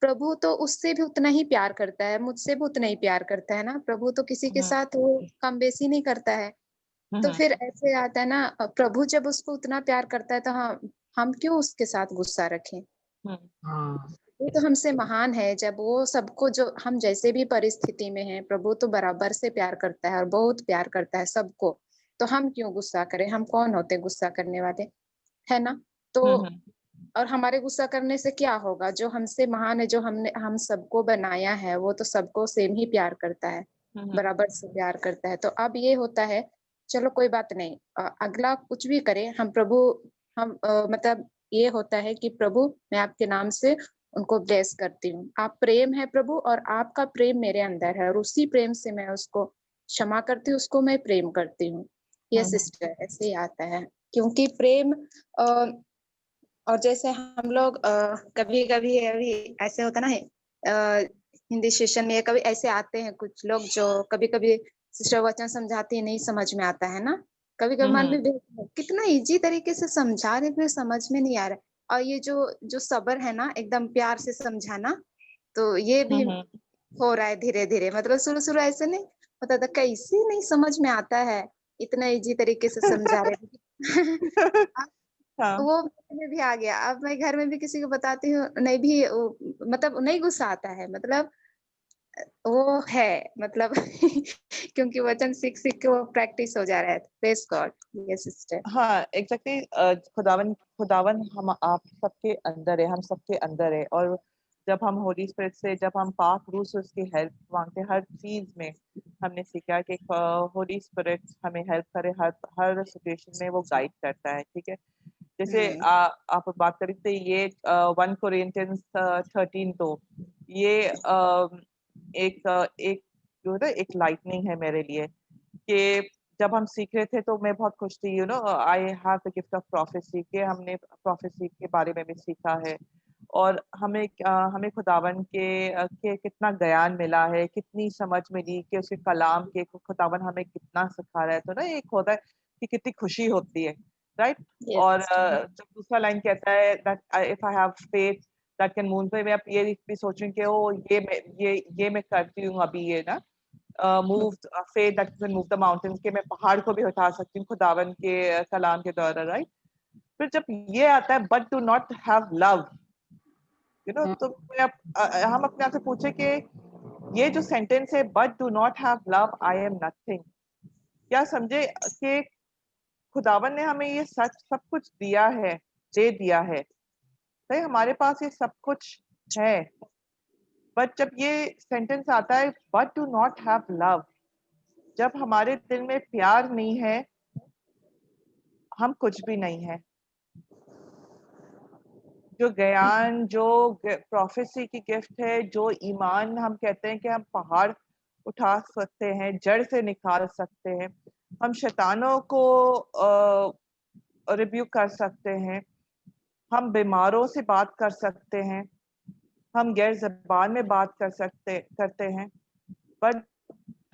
Speaker 3: प्रभु तो उससे भी उतना ही प्यार करता है, मुझसे भी उतना ही प्यार करता है ना। प्रभु तो किसी के साथ वो कम बेसी नहीं करता है। तो फिर ऐसे आता है ना, प्रभु जब उसको उतना प्यार करता है तो हम क्यों उसके साथ गुस्सा रखें?
Speaker 2: हाँ,
Speaker 3: वो तो हमसे महान है। जब वो सबको, जो हम जैसे भी परिस्थिति में हैं, प्रभु तो बराबर से प्यार करता है और बहुत प्यार करता है सबको। तो हम क्यों गुस्सा करें? हम कौन होते गुस्सा करने वाले, है ना? तो और हमारे गुस्सा करने से क्या होगा? जो हमसे महान है, जो हम सबको बनाया है, वो तो सबको सेम ही प्यार करता है, बराबर से प्यार करता है। तो अब ये होता है, चलो कोई बात नहीं, अगला कुछ भी करे, मतलब ये होता है कि प्रभु, मैं आपके नाम से उनको ब्लेस करती हूँ। आप प्रेम है प्रभु, और आपका प्रेम मेरे अंदर है, और उसी प्रेम से मैं उसको क्षमा करती हूँ, उसको मैं प्रेम करती हूँ। ये सिस्टर ऐसे ही आता है, क्योंकि प्रेम और जैसे हम लोग कभी-कभी अभी ऐसे होता ना है, हिंदी सेशन में कभी ऐसे आते हैं कुछ लोग जो कभी-कभी सिस्टर वचन समझाती है, नहीं समझ में आता है ना। कभी-कभी मन में कितना इजी तरीके से समझा रहे, फिर समझ में नहीं आ रहा है। और ये जो जो सब्र है ना, एकदम प्यार से समझाना, तो ये भी हो रहा है धीरे-धीरे। मतलब शुरू-शुरू ऐसे नहीं होता था, कैसे नहीं समझ में आता है, इतना इजी तरीके से समझा रहे। वो मेरे में भी आ गया। अब मैं घर में भी किसी को बताती हूँ, नहीं भी मतलब नहीं गुस्सा आता है, मतलब वो है, मतलब क्योंकि वचन सीख-सीख के वो प्रैक्टिस हो जा रहा है। Praise God. Yes sister.
Speaker 1: हाँ, एग्जैक्टली। खुदावन खुदावन हम आप सबके अंदर है, हम सबके अंदर है। और जब हम होली स्पिरिट से, जब हम पाक रूह से उसकी हेल्प मांगते हैं हर चीज में, हमने सीखा है कि होली स्पिरिट हमें हेल्प करे, हर हर सिचुएशन में वो गाइड करता है। ठीक है, जैसे आप बात करी थे ये 1 कोरिंथियंस 13, तो ये एक जो है ना, एक लाइटनिंग है मेरे लिए कि जब हम सीख रहे थे तो मैं बहुत खुश थी। I have the gift of prophecy, के हमने प्रोफेसी के बारे में भी सीखा है। और हमें खुदावन के कितना ज्ञान मिला है, कितनी समझ मिली कि उसके कलाम के खुदावन हमें कितना सिखा रहा है। तो ना एक होता है कि कितनी खुशी होती है, राइट।
Speaker 3: यस
Speaker 1: और
Speaker 3: सिस्टर।
Speaker 1: जब दूसरा लाइन कहता है that if I have faith that can move, मैं अब ये भी सोचूं कि ओ ये मैं करती हूँ अभी, ये ना move faith that can move the mountain, के मैं पहाड़ को भी उठा सकती हूँ खुदावन के कलाम के द्वारा, राइट। फिर जब ये आता है but do not have love, तो हम अपने आप से पूछे कि ये जो सेंटेंस है but do not have love I am nothing, क्या समझे कि खुदावन ने हमें ये सच सब कुछ दिया है, दे दिया है, भाई हमारे पास ये सब कुछ है। बट जब ये सेंटेंस आता है but do not have love, जब हमारे दिल में प्यार नहीं है, हम कुछ भी नहीं है। जो ज्ञान, जो प्रोफेसी की गिफ्ट है, जो ईमान हम कहते हैं कि हम पहाड़ उठा सकते हैं, जड़ से निकाल सकते हैं, हम शैतानों को रिब्यूक कर सकते हैं, हम बीमारों से बात कर सकते हैं, हम गैर ज़बान में बात करते हैं। बट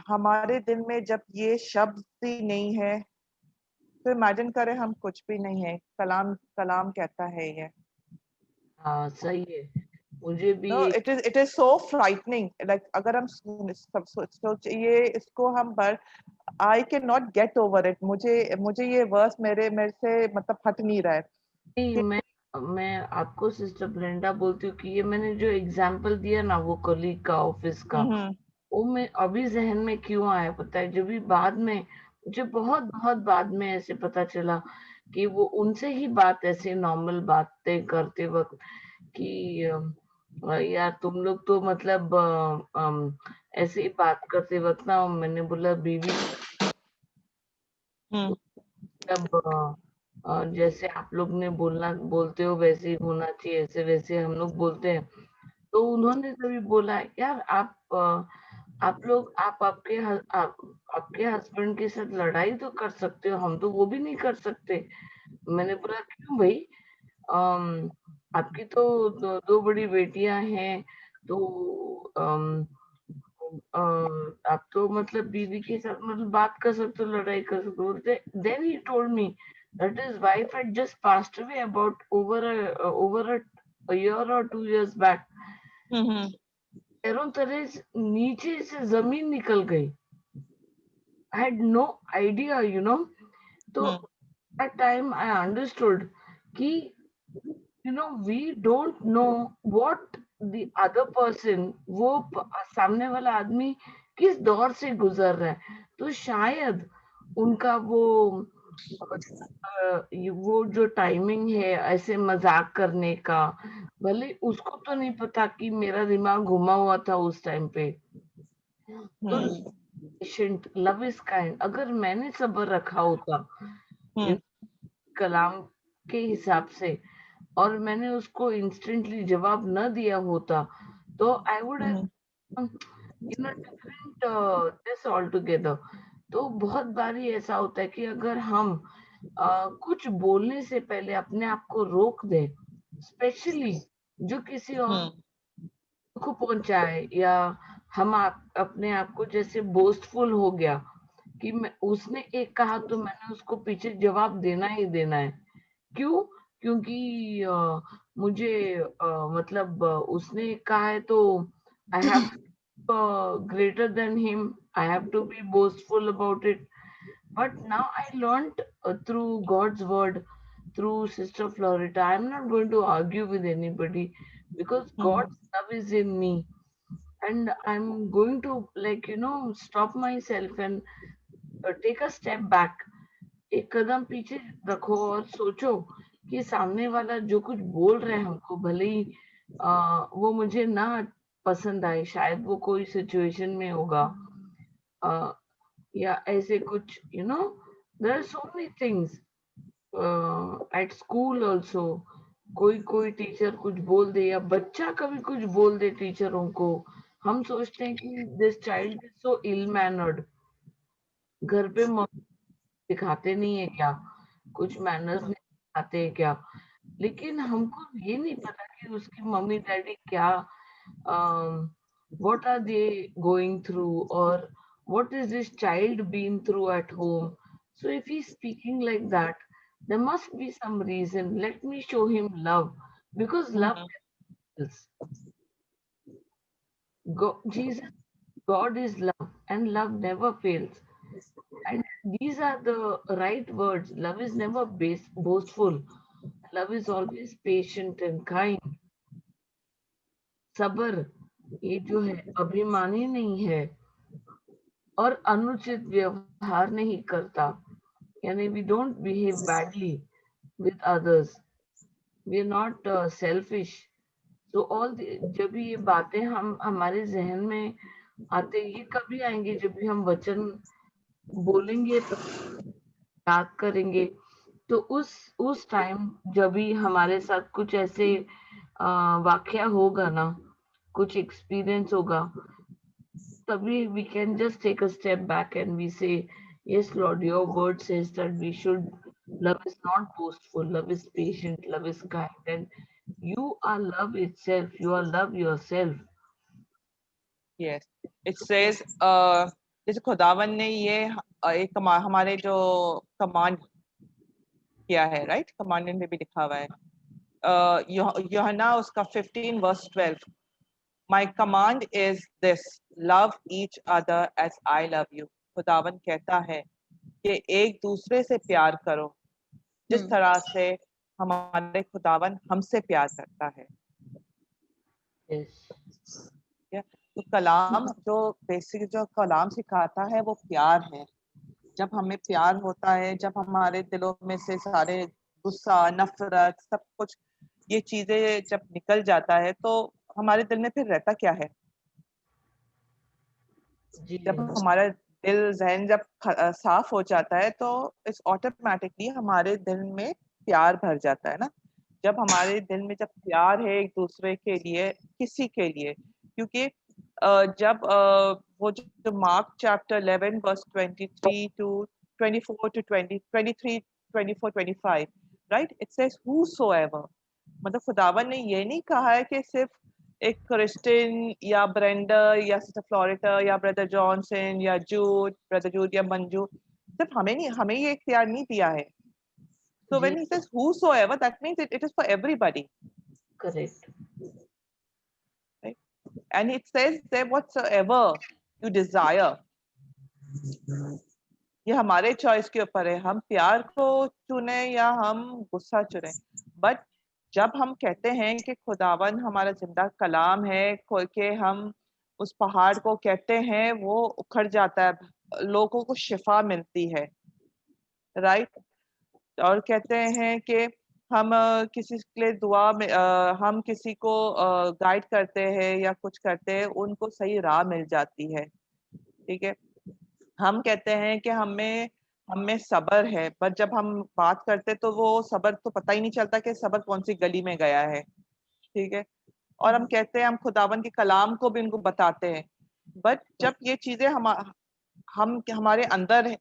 Speaker 1: हमारे दिल में जब ये शब्द ही नहीं है, तो इमेजिन करें हम कुछ भी नहीं है। कलाम कलाम कहता है ये।
Speaker 2: हाँ, सही है। मुझे भी
Speaker 1: No,
Speaker 2: एक
Speaker 1: it is so frightening. Like अगर हम सोचिए इसको, हम I cannot get over it. मुझे ये वर्स मेरे से मतलब हट नहीं रहा है
Speaker 2: नहीं,
Speaker 1: कि
Speaker 2: मैं आपको सिस्टर ब्लेंडा बोलती हूँ कि ये मैंने जो एग्जाम्पल दिया ना वो कलीग का ऑफिस का, वो मैं अभी जहन में क्यों आया पता है, जब भी बाद में मुझे बहुत बहुत बाद में ऐसे पता चला कि वो उनसे ही बात ऐसे नॉर्मल बातें करते वक्त कि यार तुम लोग तो मतलब ऐसे ही बात करते वक्त ना, मैंने बोला बीवी मतलब जैसे आप लोग ने बोलते हो वैसे ही होना चाहिए, ऐसे वैसे हम लोग बोलते हैं। तो उन्होंने तभी बोला यार आप लोग आपके हस्बैंड के साथ लड़ाई तो कर सकते हो, हम तो वो भी नहीं कर सकते। मैंने बोला क्यों भाई, आपकी तो दो बड़ी बेटियां हैं, तो आप तो मतलब बीवी के साथ मतलब बात कर सकते हो, लड़ाई कर सकते हो। Then he told me that his wife had just passed away about over a year or 2 years back. पैरों तले नीचे से जमीन निकल गई। I had no idea, you know. तो that time I understood कि we don't know what the other person, वो सामने वाला आदमी किस दौर से गुजर रहा है। तो शायद उनका वो जो टाइमिंग है ऐसे मजाक करने का, भले उसको तो नहीं पता कि मेरा दिमाग घुमा हुआ था उस टाइम पे। तो पेशेंट, लव इज काइंड, अगर मैंने सब्र रखा होता कलाम के हिसाब से और मैंने उसको इंस्टेंटली जवाब न दिया होता, तो I would different this all together. तो बहुत बारी ऐसा होता है कि अगर हम कुछ बोलने से पहले अपने आप को रोक दे, स्पेशली जो किसी और को पहुंचाए, या हम अपने आप को जैसे बोस्टफुल हो गया कि उसने एक कहा तो मैंने उसको पीछे जवाब देना ही देना है। क्यों? क्योंकि मुझे मतलब उसने कहा है तो I have greater than him, I have to be boastful about it. But now I learned through God's word, through Sister Florita, I'm not going to argue with anybody because God's love is in me, and I'm going to stop myself and take a step back, एक कदम पीछे रखो और सोचो कि सामने वाला जो कुछ बोल रहे हैं हमको, भले ही वो मुझे ना पसंद आए, शायद वो कोई सिचुएशन में होगा या ऐसे कुछ there are so many things at school also. कोई टीचर कुछ बोल दे या बच्चा कभी कुछ बोल दे टीचरों को, हम सोचते हैं कि this child is so ill mannered. घर पे सिखाते नहीं है क्या, कुछ मैनर्स नहीं सिखाते हैं क्या? लेकिन हमको ये नहीं पता कि उसकी मम्मी डैडी क्या what are they going through, or what is this child been through at home. So if he's speaking like that, there must be some reason. Let me show him love, because love is Jesus. God is love, and love never fails. And these are the right words. Love is never boastful. Love is always patient and kind. सबर, ये जो है अभिमानी नहीं है और अनुचित व्यवहार नहीं करता, यानी we don't behave badly with others, we are not selfish. So all जब ये बातें हमारे जहन में आते, ये कभी आएंगे जब भी हम वचन बोलेंगे तो याद करेंगे। तो उस टाइम जब भी हमारे साथ कुछ ऐसे वाकया होगा ना, कुछ एक्सपीरियंस होगा, तभी we can just take a step back and we say, yes Lord, your word says that we should, love is not boastful, love is patient, love is kind, and you are love itself, you are love yourself.
Speaker 1: Yes, it says जैसे खुदावन ने ये एक हमारे जो command किया है, right, commandant में भी लिखा हुआ है यूहन्ना उसका 15:12, my command is this, love each other as I love you. खुदावन कहता है कि एक दूसरे से प्यार करो जिस तरह से हमारे खुदावन हमसे प्यार करता है। तो कलाम जो बेसिक जो कलाम सिखाता है वो प्यार है। जब हमें प्यार होता है, जब हमारे दिलों में से सारे गुस्सा, नफरत, सब कुछ ये चीजें जब निकल जाता है तो हमारे दिल में फिर रहता क्या है? जब हमारा दिल जहन जब साफ हो जाता है तो इस ऑटोमेटिकली हमारे दिल में प्यार भर जाता है ना। जब हमारे दिल में जब प्यार है एक दूसरे के लिए, किसी के लिए, क्योंकि जब वो जो Mark chapter 11 verse 23 to 24 to 20 23 24 25 right, it says whosoever, मतलब खुदावन ने ये नहीं कहा है कि सिर्फ एक क्रिस्टियन या ब्रेंडर या सिस्टर फ्लोरिटा या ब्रदर जॉनसन या ब्रदर जूड या मंजू, सिर्फ हमें नहीं, हमें ये इख्तियार नहीं दिया है। So when he says whosoever, that means it is for everybody.
Speaker 2: Correct.
Speaker 1: Right? And it says that whatsoever you desire. ये हमारे चॉइस के ऊपर है, हम प्यार को चुने या हम गुस्सा चुने। बट जब हम कहते हैं कि खुदावन हमारा जिंदा कलाम है, कि हम उस पहाड़ को कहते हैं वो उखड़ जाता है, लोगों को शिफा मिलती है, राइट। और कहते हैं कि हम किसी के लिए दुआ में हम किसी को गाइड करते हैं या कुछ करते हैं, उनको सही राह मिल जाती है, ठीक है। हम कहते हैं कि हमें सब्र है, पर जब हम बात करते तो वो सब्र तो पता ही नहीं चलता कि सब्र कौन सी गली में गया है, ठीक है। और हम कहते हैं हम खुदावन के कलाम को भी उनको बताते हैं, बट जब ये चीजें हम हमारे अंदर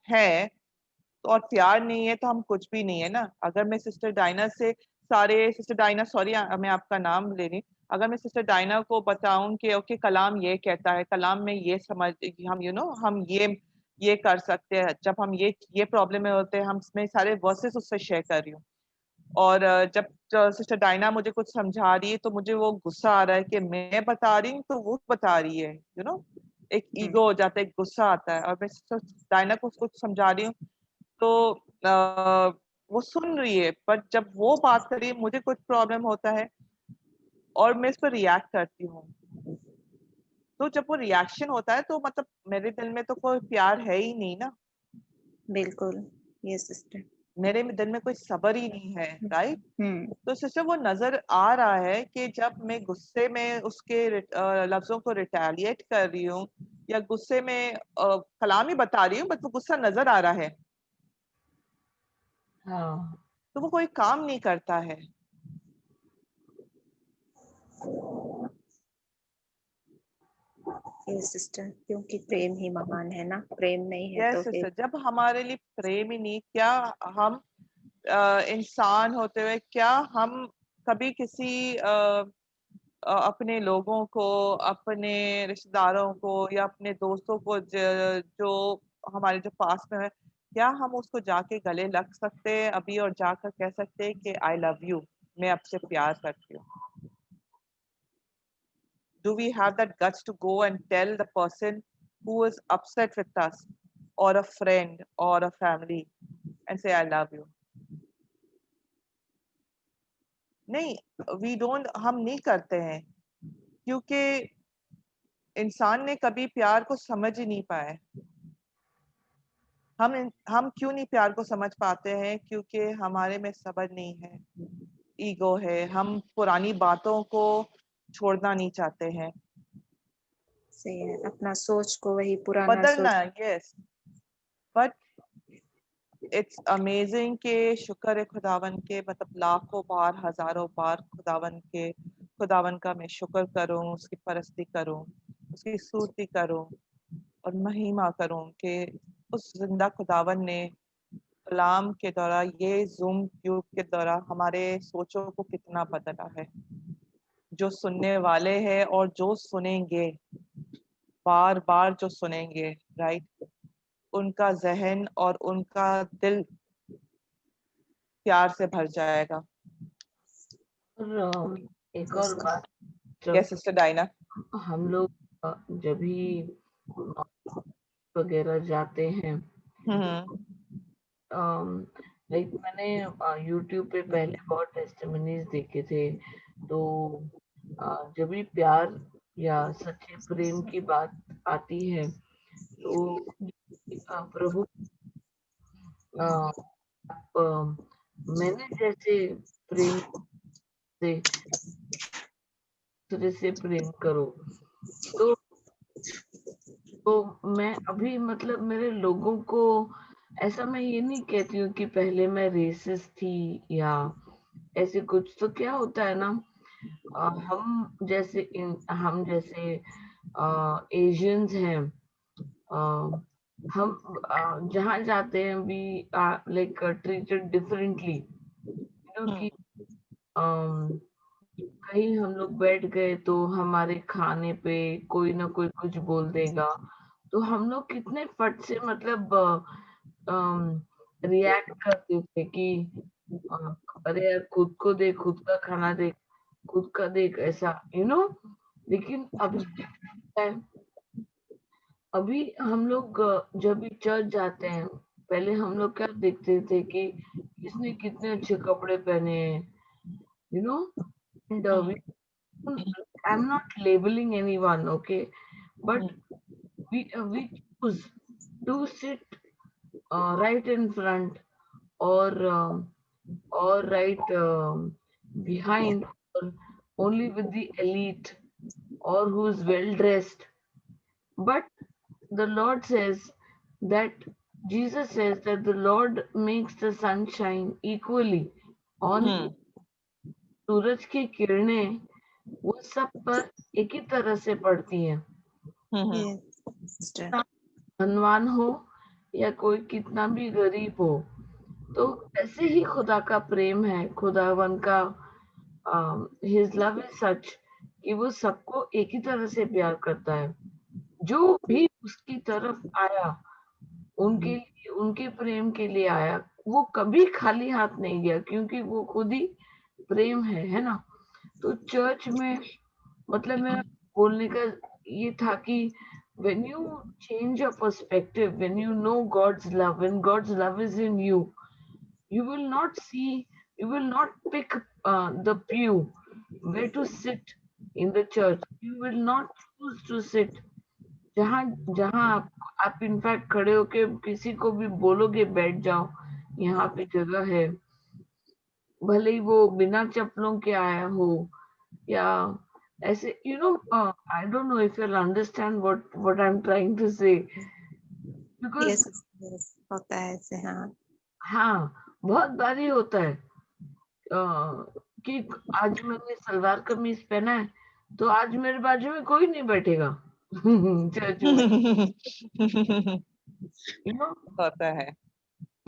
Speaker 1: है और प्यार नहीं है तो हम कुछ भी नहीं है ना। अगर मैं सिस्टर डायना से सिस्टर डायना, सॉरी मैं आपका नाम ले रही, अगर मैं सिस्टर डायना को बताऊं कि ओके कलाम ये कहता है, कलाम में ये समझ, हम हम ये कर सकते हैं, जब हम ये प्रॉब्लम में होते हैं, हम इसमें सारे वर्सेस उससे शेयर कर रही हूँ। और जब सिस्टर डायना मुझे कुछ समझा रही है तो मुझे वो गुस्सा आ रहा है कि मैं बता रही हूँ तो वो बता रही है, एक ईगो हो जाता है, एक गुस्सा आता है। और मैं सिस्टर डायना को कुछ समझा रही हूँ तो वो सुन रही है, पर जब वो बात कर रही है मुझे कुछ प्रॉब्लम होता है और मैं इस पर रिएक्ट करती हूँ। तो जब वो रिएक्शन होता है तो मतलब मेरे दिल में तो कोई प्यार है ही नहीं ना।
Speaker 3: बिल्कुल, ये सिस्टर,
Speaker 1: मेरे दिल में कोई सब्र ही नहीं है, राइट। तो सिस्टर वो नजर आ रहा है कि जब मैं गुस्से में उसके लफ्जों को रिटेलिएट कर रही हूँ या गुस्से में कलाम ही बता रही हूँ, बट वो गुस्सा नजर आ रहा है,
Speaker 2: हाँ,
Speaker 1: तो वो कोई काम नहीं करता है।
Speaker 3: ये सिस्टर, क्योंकि प्रेम ही महान है ना, प्रेम नहीं है तो
Speaker 1: सिस्टर,
Speaker 3: फिर
Speaker 1: जब हमारे लिए प्रेम ही नहीं, क्या हम इंसान होते हुए क्या हम कभी किसी अपने लोगों को, अपने रिश्तेदारों को या अपने दोस्तों को जो हमारे जो पास में है, क्या हम उसको जाके गले लग सकते हैं अभी और जाकर कह सकते हैं कि आई लव यू, मैं आपसे प्यार करती हूँ? Do we have that guts to go and tell the person who is upset with us or a friend or a family and say I love you? नहीं, we don't, हम नहीं करते हैं, क्योंकि इंसान ने कभी प्यार को समझ ही नहीं पाया। हम क्यों नहीं प्यार को समझ पाते हैं? क्योंकि हमारे में सब्र नहीं है, ईगो है, हम पुरानी बातों को छोड़ना नहीं चाहते हैं,
Speaker 3: सही है, अपना सोच को वही पुराना
Speaker 1: बदलना।
Speaker 3: सोच।
Speaker 1: यस, बट इट्स अमेजिंग के शुक्र है खुदावन के, मतलब लाखों बार, हजारों बार खुदावन का मैं शुक्र करूं, उसकी परस्ती करूं, उसकी स्तुति करूं और महिमा करूं कि उस जिंदा खुदावन ने कलाम के द्वारा, ये जूम ट्यूब के द्वारा हमारे सोचों को कितना बदला है। जो सुनने वाले हैं और जो सुनेंगे, बार बार जो सुनेंगे, राइट, उनका जहन और उनका दिल प्यार से भर जाएगा।
Speaker 2: और एक और बात,
Speaker 1: यस सिस्टर डायना,
Speaker 2: हम लोग जब भी वगैरह जाते हैं,
Speaker 1: हम्म
Speaker 2: लाइक मैंने YouTube पे पहले बहुत टेस्टिमनीज देखे थे, तो जब भी प्यार या सच्चे प्रेम की बात आती है तो प्रभु आप मैंने जैसे प्रेम से दूसरे से प्रेम करो, तो मैं अभी मतलब मेरे लोगों को ऐसा, मैं ये नहीं कहती हूँ कि पहले मैं रेसिस्ट थी या ऐसे कुछ, तो क्या होता है ना, हम जैसे एशियंस हैं, हम जहाँ जाते हैं वी लाइक ट्रीटेड डिफरेंटली, क्योंकि कहीं हम लोग बैठ गए तो हमारे खाने पे कोई ना कोई कुछ बोल देगा, तो हम लोग कितने फट से मतलब रिएक्ट करते थे कि अ, अरे यार खुद को देख, खुद का खाना देख, खुद का देख, ऐसा लेकिन अभी क्या है, अभी हम लोग जब भी चर्च जाते हैं, पहले हम लोग क्या देखते थे कि इसने कितने अच्छे कपड़े पहने हैं, you know and I'm not labeling anyone, okay, but we choose to sit right in front or right behind, or only with the elite or who's well dressed. But the Lord says that Jesus says that the Lord makes the sun shine equally on सूरज की किरणें वो सब पर एक ही तरह से पड़ती हैं, धनवान हो या कोई कितना भी गरीब हो। तो ऐसे ही खुदा का प्रेम है, खुदावन का हिज लव इज सच कि वो सबको एक ही तरह से प्यार करता है। जो भी उसकी तरफ आया, उनके प्रेम के लिए आया, वो कभी खाली हाथ नहीं गया, क्योंकि वो खुद ही प्रेम है ना। तो चर्च में मतलब मेरा बोलने का ये था कि when you change your perspective, when you know God's love, when God's love is in you, you will not pick the pew where to sit in the church. You will not choose to sit जहाँ जहाँ आप in fact खड़े होके किसी को भी बोलोगे बैठ जाओ, यहाँ पे जगह है, भले ही वो बिना चप्पलों के आया हो या ऐसे, I don't know if you'll understand what I'm trying to say, because
Speaker 3: yes, होता है ऐसे, हाँ
Speaker 2: हाँ बहुत बारी होता है कि आज मैंने सलवार कमीज पहना है तो आज मेरे बाजू में कोई नहीं बैठेगा चर्च में,
Speaker 1: होता है।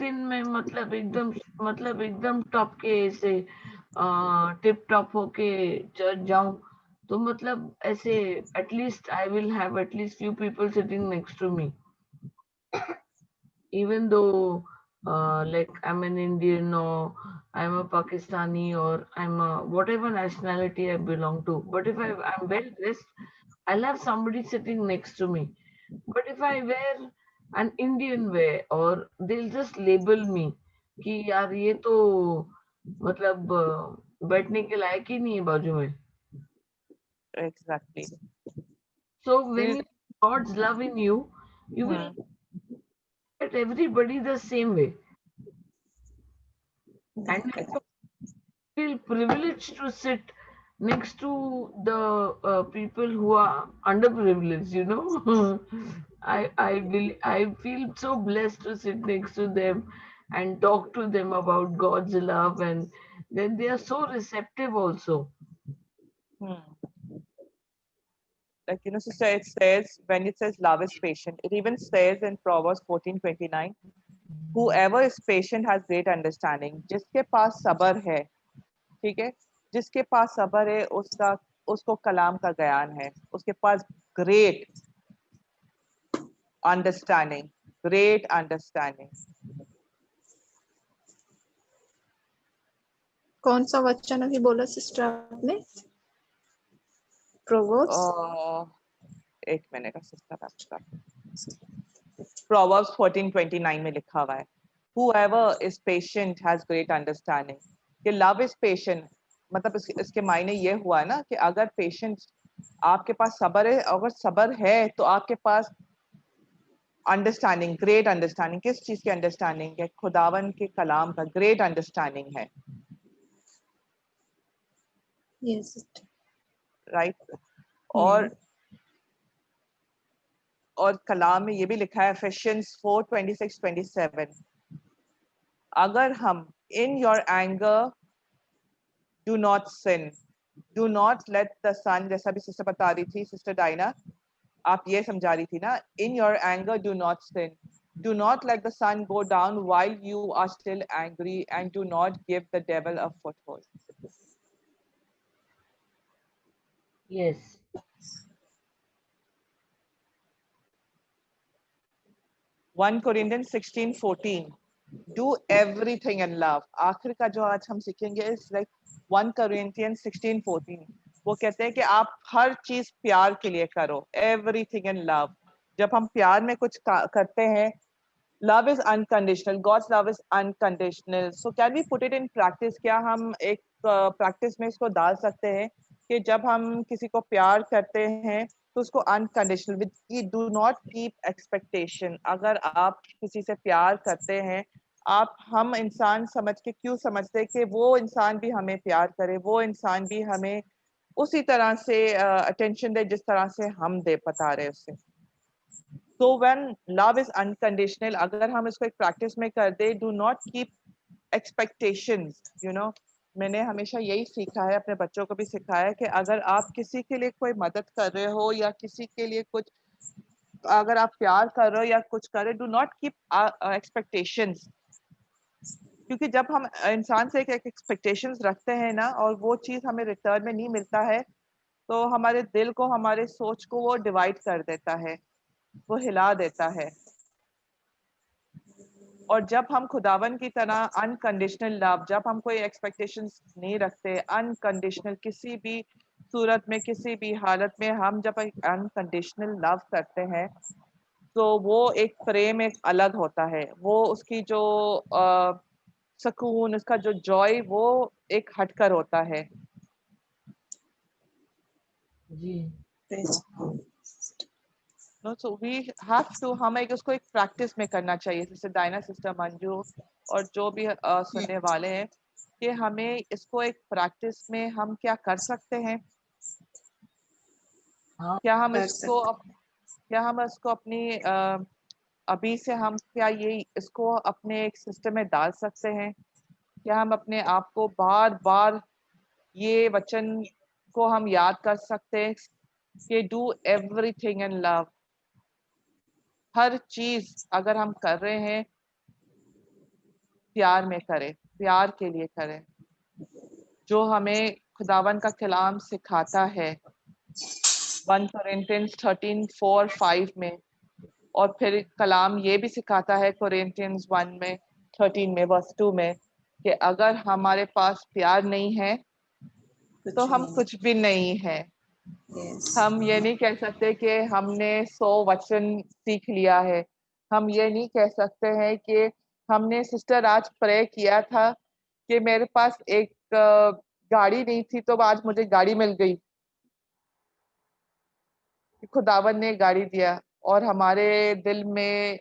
Speaker 2: दिन में मतलब एकदम टॉप के ऐसे टिप टॉप होके चर्च जाऊं, तो मतलब ऐसे at least I will have at least few people sitting next to me, even though like I'm an Indian or I'm a Pakistani or I'm a whatever nationality I belong to, but if I'm well dressed, I'll have somebody sitting next to me. But if I wear an Indian way, or they'll just label me कि यार ये तो मतलब बैठने के लायक ही नहीं है बाजू में।
Speaker 1: Exactly.
Speaker 2: So when you God's love in you, you will at everybody the same way, and you feel privileged to sit next to the people who are underprivileged. I feel so blessed to sit next to them and talk to them about God's love, and then they are so receptive also.
Speaker 1: Like, sister, it says, when it says love is patient, it even says in Proverbs 14:29, whoever is patient has great understanding. जिसके पास सब्र है, ठीक है, जिसके पास सब्र है उसको कलाम का ज्ञान है, उसके पास great understanding.
Speaker 3: कौन सा वचन अभी बोला सिस्टर आपने? प्रोवर्ब्स?
Speaker 1: एक मिनट सिस्टर आपका Proverbs 14:29 में लिखा हुआ है, whoever is patient has great understanding. कि love is patient, मतलब इसके मायने ये हुआ ना कि अगर पेशेंस आपके पास सब्र है, अगर सब्र है तो आपके पास अंडरस्टैंडिंग, ग्रेट अंडरस्टैंडिंग, किस चीज की अंडरस्टैंडिंग है? खुदावन के कलाम का ग्रेट अंडरस्टैंडिंग है,
Speaker 3: Yes.
Speaker 1: राइट? और कलाम में ये भी लिखा है एफिशिएंस 4:26-27, अगर हम in your anger do not sin, do not let the sun, जैसा भी सिस्टर बता रही थी, सिस्टर डायना आप ये समझा रही थी ना, in your anger do not sin, do not let the sun go down while you are still angry and do not give the devil a foothold.
Speaker 2: Yes.
Speaker 1: 1 Corinthians 16:14, do everything in love. आखिर का जो आज हम सीखेंगे इस like 1 Corinthians 16:14, वो कहते हैं कि आप हर चीज प्यार के लिए करो, everything in love. जब हम प्यार में कुछ करते हैं, love is unconditional, God's love is unconditional. So can we put it in practice? क्या हम एक प्रैक्टिस में इसको डाल सकते हैं कि जब हम किसी को प्यार करते हैं तो उसको unconditional, with do not keep expectation. अगर आप किसी से प्यार करते हैं, आप हम इंसान समझ के क्यों समझते कि वो इंसान भी हमें प्यार करे, वो इंसान भी हमें उसी तरह से अटेंशन दे जिस तरह से हम दे पता रहे उससे. So when love is unconditional, अगर हम इसको एक प्रैक्टिस में कर दे, do not keep expectations, you know. मैंने हमेशा यही सीखा है, अपने बच्चों को भी सिखाया है कि अगर आप किसी के लिए कोई मदद कर रहे हो या किसी के लिए कुछ, अगर आप प्यार कर रहे हो या कुछ कर रहे हो, डू नॉट कीप एक्सपेक्टेशंस. क्योंकि जब हम इंसान से एक एक्सपेक्टेशंस रखते हैं ना और वो चीज़ हमें रिटर्न में नहीं मिलता है, तो हमारे दिल को, हमारे सोच को वो डिवाइड कर देता है, वो हिला देता है. और जब हम खुदावन की तरह अनकंडीशनल लव, जब हम कोई एक्सपेक्टेशंस नहीं रखते, अनकंडीशनल किसी भी सूरत में, किसी भी हालत में हम जब अनकंडीशनल लव करते हैं, तो वो एक प्रेम एक अलग होता है, वो उसकी जो सुकून, उसका जो जॉय, वो एक हटकर होता है.
Speaker 2: जी.
Speaker 1: No, so we have to, हमें उसको एक प्रैक्टिस में करना चाहिए, जैसे डायना, सिस्टर मंजू और जो भी सुनने वाले हैं, कि हमें इसको एक प्रैक्टिस में हम क्या कर सकते हैं.
Speaker 2: हाँ,
Speaker 1: क्या हम इसको अपनी अभी से हम क्या ये इसको अपने एक सिस्टम में डाल सकते हैं? क्या हम अपने आप को बार बार ये वचन को हम याद कर सकते हैं कि डू एवरीथिंग इन लव. हर चीज अगर हम कर रहे हैं, प्यार में करें, प्यार के लिए करें, जो हमें खुदावन का कलाम सिखाता है 1 Corinthians 13:4-5 में. और फिर कलाम ये भी सिखाता है Corinthians 1 में 13 में वर्स 2 में कि अगर हमारे पास प्यार नहीं है तो हम कुछ भी नहीं है. हम ये नहीं कह सकते कि हमने 100 वचन सीख लिया है. हम ये नहीं कह सकते हैं कि हमने सिस्टर आज प्रे किया था कि मेरे पास एक गाड़ी नहीं थी तो आज मुझे गाड़ी मिल गई, खुदावन ने गाड़ी दिया. और हमारे दिल में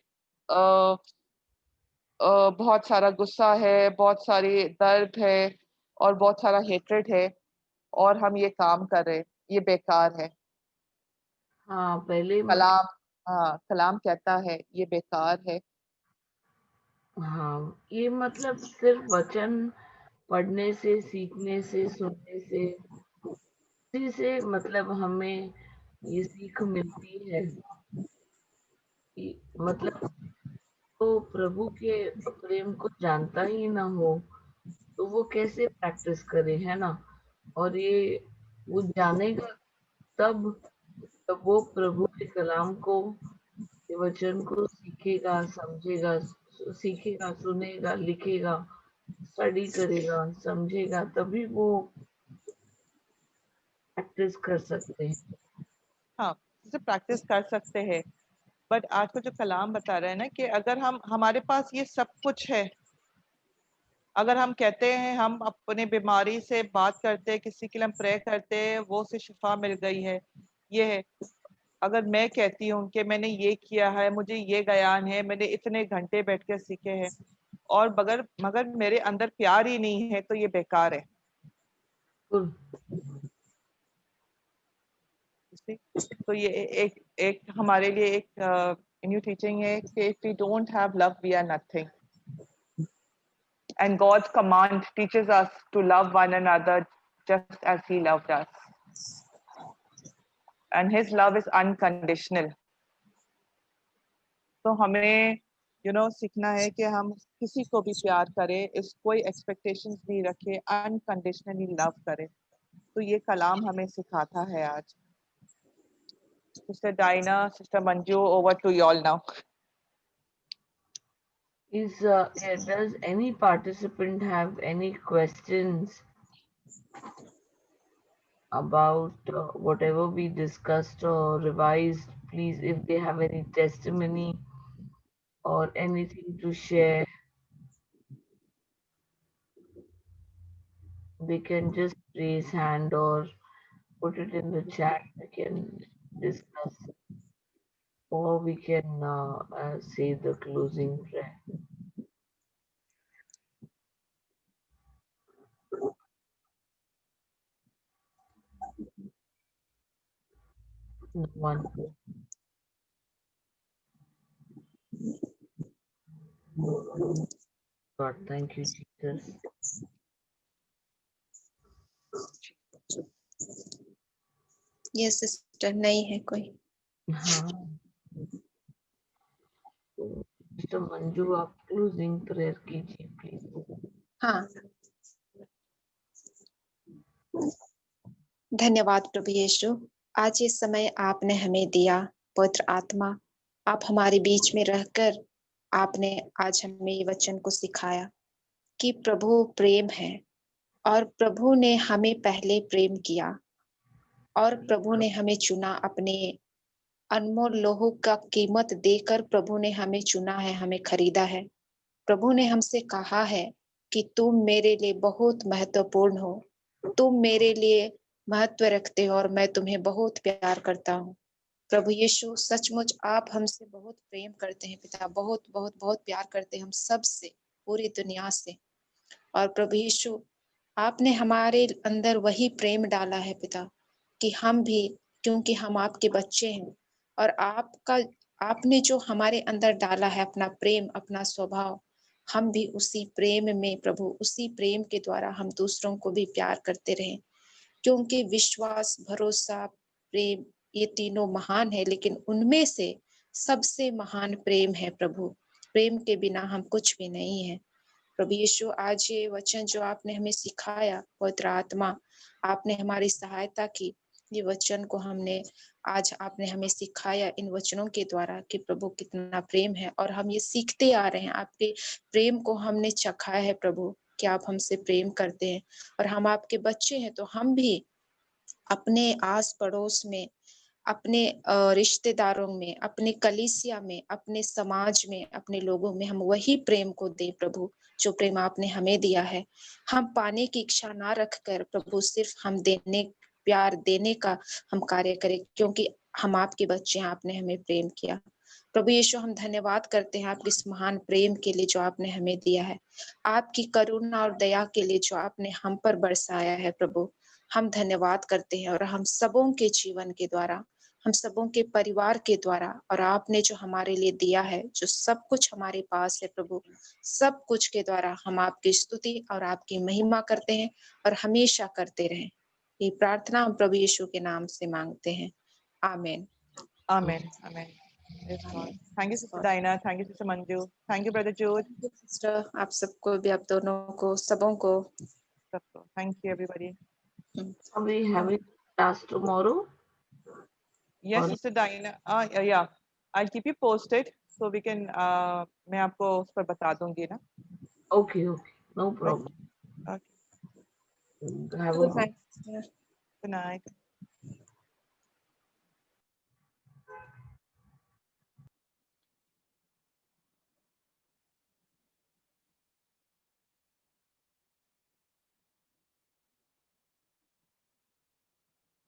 Speaker 1: बहुत सारा गुस्सा है, बहुत सारी दर्द है और बहुत सारा हेट्रेड है और हम ये काम कर रहे, ये बेकार है.
Speaker 2: हाँ, पहले
Speaker 1: कलाम, हाँ, कलाम कहता है ये बेकार है.
Speaker 2: हाँ, ये मतलब सिर्फ वचन पढ़ने से, सीखने से, सुनने से, इसी से मतलब हमें ये सीख मिलती है कि मतलब तो प्रभु के प्रेम को जानता ही ना हो तो वो कैसे प्रैक्टिस करे, है ना. और ये वो जानेगा तब वो प्रभु के कलाम को, के वचन को सीखेगा, समझेगा, सीखेगा, सुनेगा, लिखेगा, स्टडी करेगा, समझेगा, तभी वो प्रैक्टिस कर सकते हैं.
Speaker 1: हाँ, इसे प्रैक्टिस कर सकते हैं. बट आज का जो कलाम बता रहा है ना कि अगर हम हमारे पास ये सब कुछ है, अगर हम कहते हैं हम अपने बीमारी से बात करते हैं, किसी के लिए हम प्रे करते हैं, वो से शिफा मिल गई है, ये है। अगर मैं कहती हूँ कि मैंने ये किया है, मुझे ये ज्ञान है, मैंने इतने घंटे बैठ कर सीखे हैं, और मगर मेरे अंदर प्यार ही नहीं है, तो ये बेकार है। तो ये एक एक हमारे लिए एक न्यू टीचिंग है कि if we don't have love, we are nothing. And God's command teaches us to love one another just as He loved us. And His love is unconditional. तो हमें सीखना है कि हम किसी को भी प्यार करें, इस कोई एक्सपेक्टेशंस नहीं रखे, अनकंडीशनली लव करें। तो ये कलाम हमें सिखाता है आज। Sister Dinah, Sister Manju, over to you all now.
Speaker 2: Does any participant have any questions about whatever we discussed or revised? Please, if they have any testimony or anything to share, they can just raise hand or put it in the chat. We can discuss, or we can say the closing prayer. No one. God, thank you, Jesus.
Speaker 3: Yes sister, नहीं है कोई।
Speaker 2: हाँ, mister Manju, आप closing prayer कीजिए please.
Speaker 3: हाँ, धन्यवाद प्रभु यीशु, आज ये समय आपने हमें दिया। पवित्र आत्मा, आप हमारे बीच में रहकर आपने आज हमें ये वचन को सिखाया कि प्रभु प्रेम है और प्रभु ने हमें पहले प्रेम किया और प्रभु ने हमें चुना, अपने अनमोल लोहू का कीमत देकर प्रभु ने हमें चुना है, हमें खरीदा है। प्रभु ने हमसे कहा है कि तुम मेरे लिए बहुत महत्वपूर्ण हो, तुम मेरे लिए महत्व रखते हो और मैं तुम्हें बहुत प्यार करता हूँ। प्रभु यीशु, सचमुच आप हमसे बहुत प्रेम करते हैं पिता, बहुत बहुत बहुत प्यार करते हैं हम सब से, पूरी दुनिया से। और प्रभु यीशु, आपने हमारे अंदर वही प्रेम डाला है पिता कि हम भी, क्योंकि हम आपके बच्चे हैं और आपने जो हमारे अंदर डाला है अपना प्रेम, अपना स्वभाव, हम भी उसी प्रेम में प्रभु, उसी प्रेम के द्वारा हम दूसरों को भी प्यार करते रहें, क्योंकि विश्वास, भरोसा, प्रेम, ये तीनों महान है, लेकिन उनमें से सबसे महान प्रेम है प्रभु। प्रेम के बिना हम कुछ भी नहीं है। प्रभु यीशु, आज ये वचन जो आपने हमें सिखाया, पवित्र आत्मा आपने हमारी सहायता की, ये वचन को हमने आज आपने हमें सिखाया इन वचनों के द्वारा कि प्रभु कितना प्रेम है, और हम ये सीखते आ रहे हैं। आपके प्रेम को हमने चखा है प्रभु कि आप हमसे प्रेम करते हैं, और हम आपके बच्चे हैं तो हम भी अपने आस पड़ोस में, अपने रिश्तेदारों में, अपने कलीसिया में, अपने समाज में, अपने लोगों में हम वही प्रेम को दे प्रभु जो प्रेम आपने हमें दिया है। हम पाने की इच्छा ना रखकर प्रभु सिर्फ हम देने, प्यार देने का हम कार्य करें, क्योंकि हम आपके बच्चे हैं, आपने हमें प्रेम किया। प्रभु यीशु, हम धन्यवाद करते हैं आपके इस महान प्रेम के लिए जो आपने हमें दिया है, आपकी करुणा और दया के लिए जो आपने हम पर बरसाया है प्रभु। हम धन्यवाद करते हैं, और हम सबों के जीवन के द्वारा, हम सबों के परिवार के द्वारा, और आपने जो हमारे लिए दिया है, जो सब कुछ हमारे पास है प्रभु, सब कुछ के द्वारा हम आपकी स्तुति और आपकी महिमा करते हैं और हमेशा करते रहें। ये प्रार्थना हम प्रभु यीशु के नाम से मांगते हैं, आमीन।
Speaker 1: Amen. Amen. Praise God. Thank you, Sister Dinah. Thank you, Sister Manju. Thank you, Brother Jude.
Speaker 3: Sister, आप सबको भी, आप दोनों को, सबों को।
Speaker 1: Thank you, everybody.
Speaker 2: Are we having class tomorrow?
Speaker 1: Yes,
Speaker 2: Or-
Speaker 1: Sister Dinah. Yeah. I'll keep you posted so we can. मैं आपको उस पर बता दूंगी ना.
Speaker 2: Okay, no problem.
Speaker 1: Okay.
Speaker 2: Have a good
Speaker 1: Good night.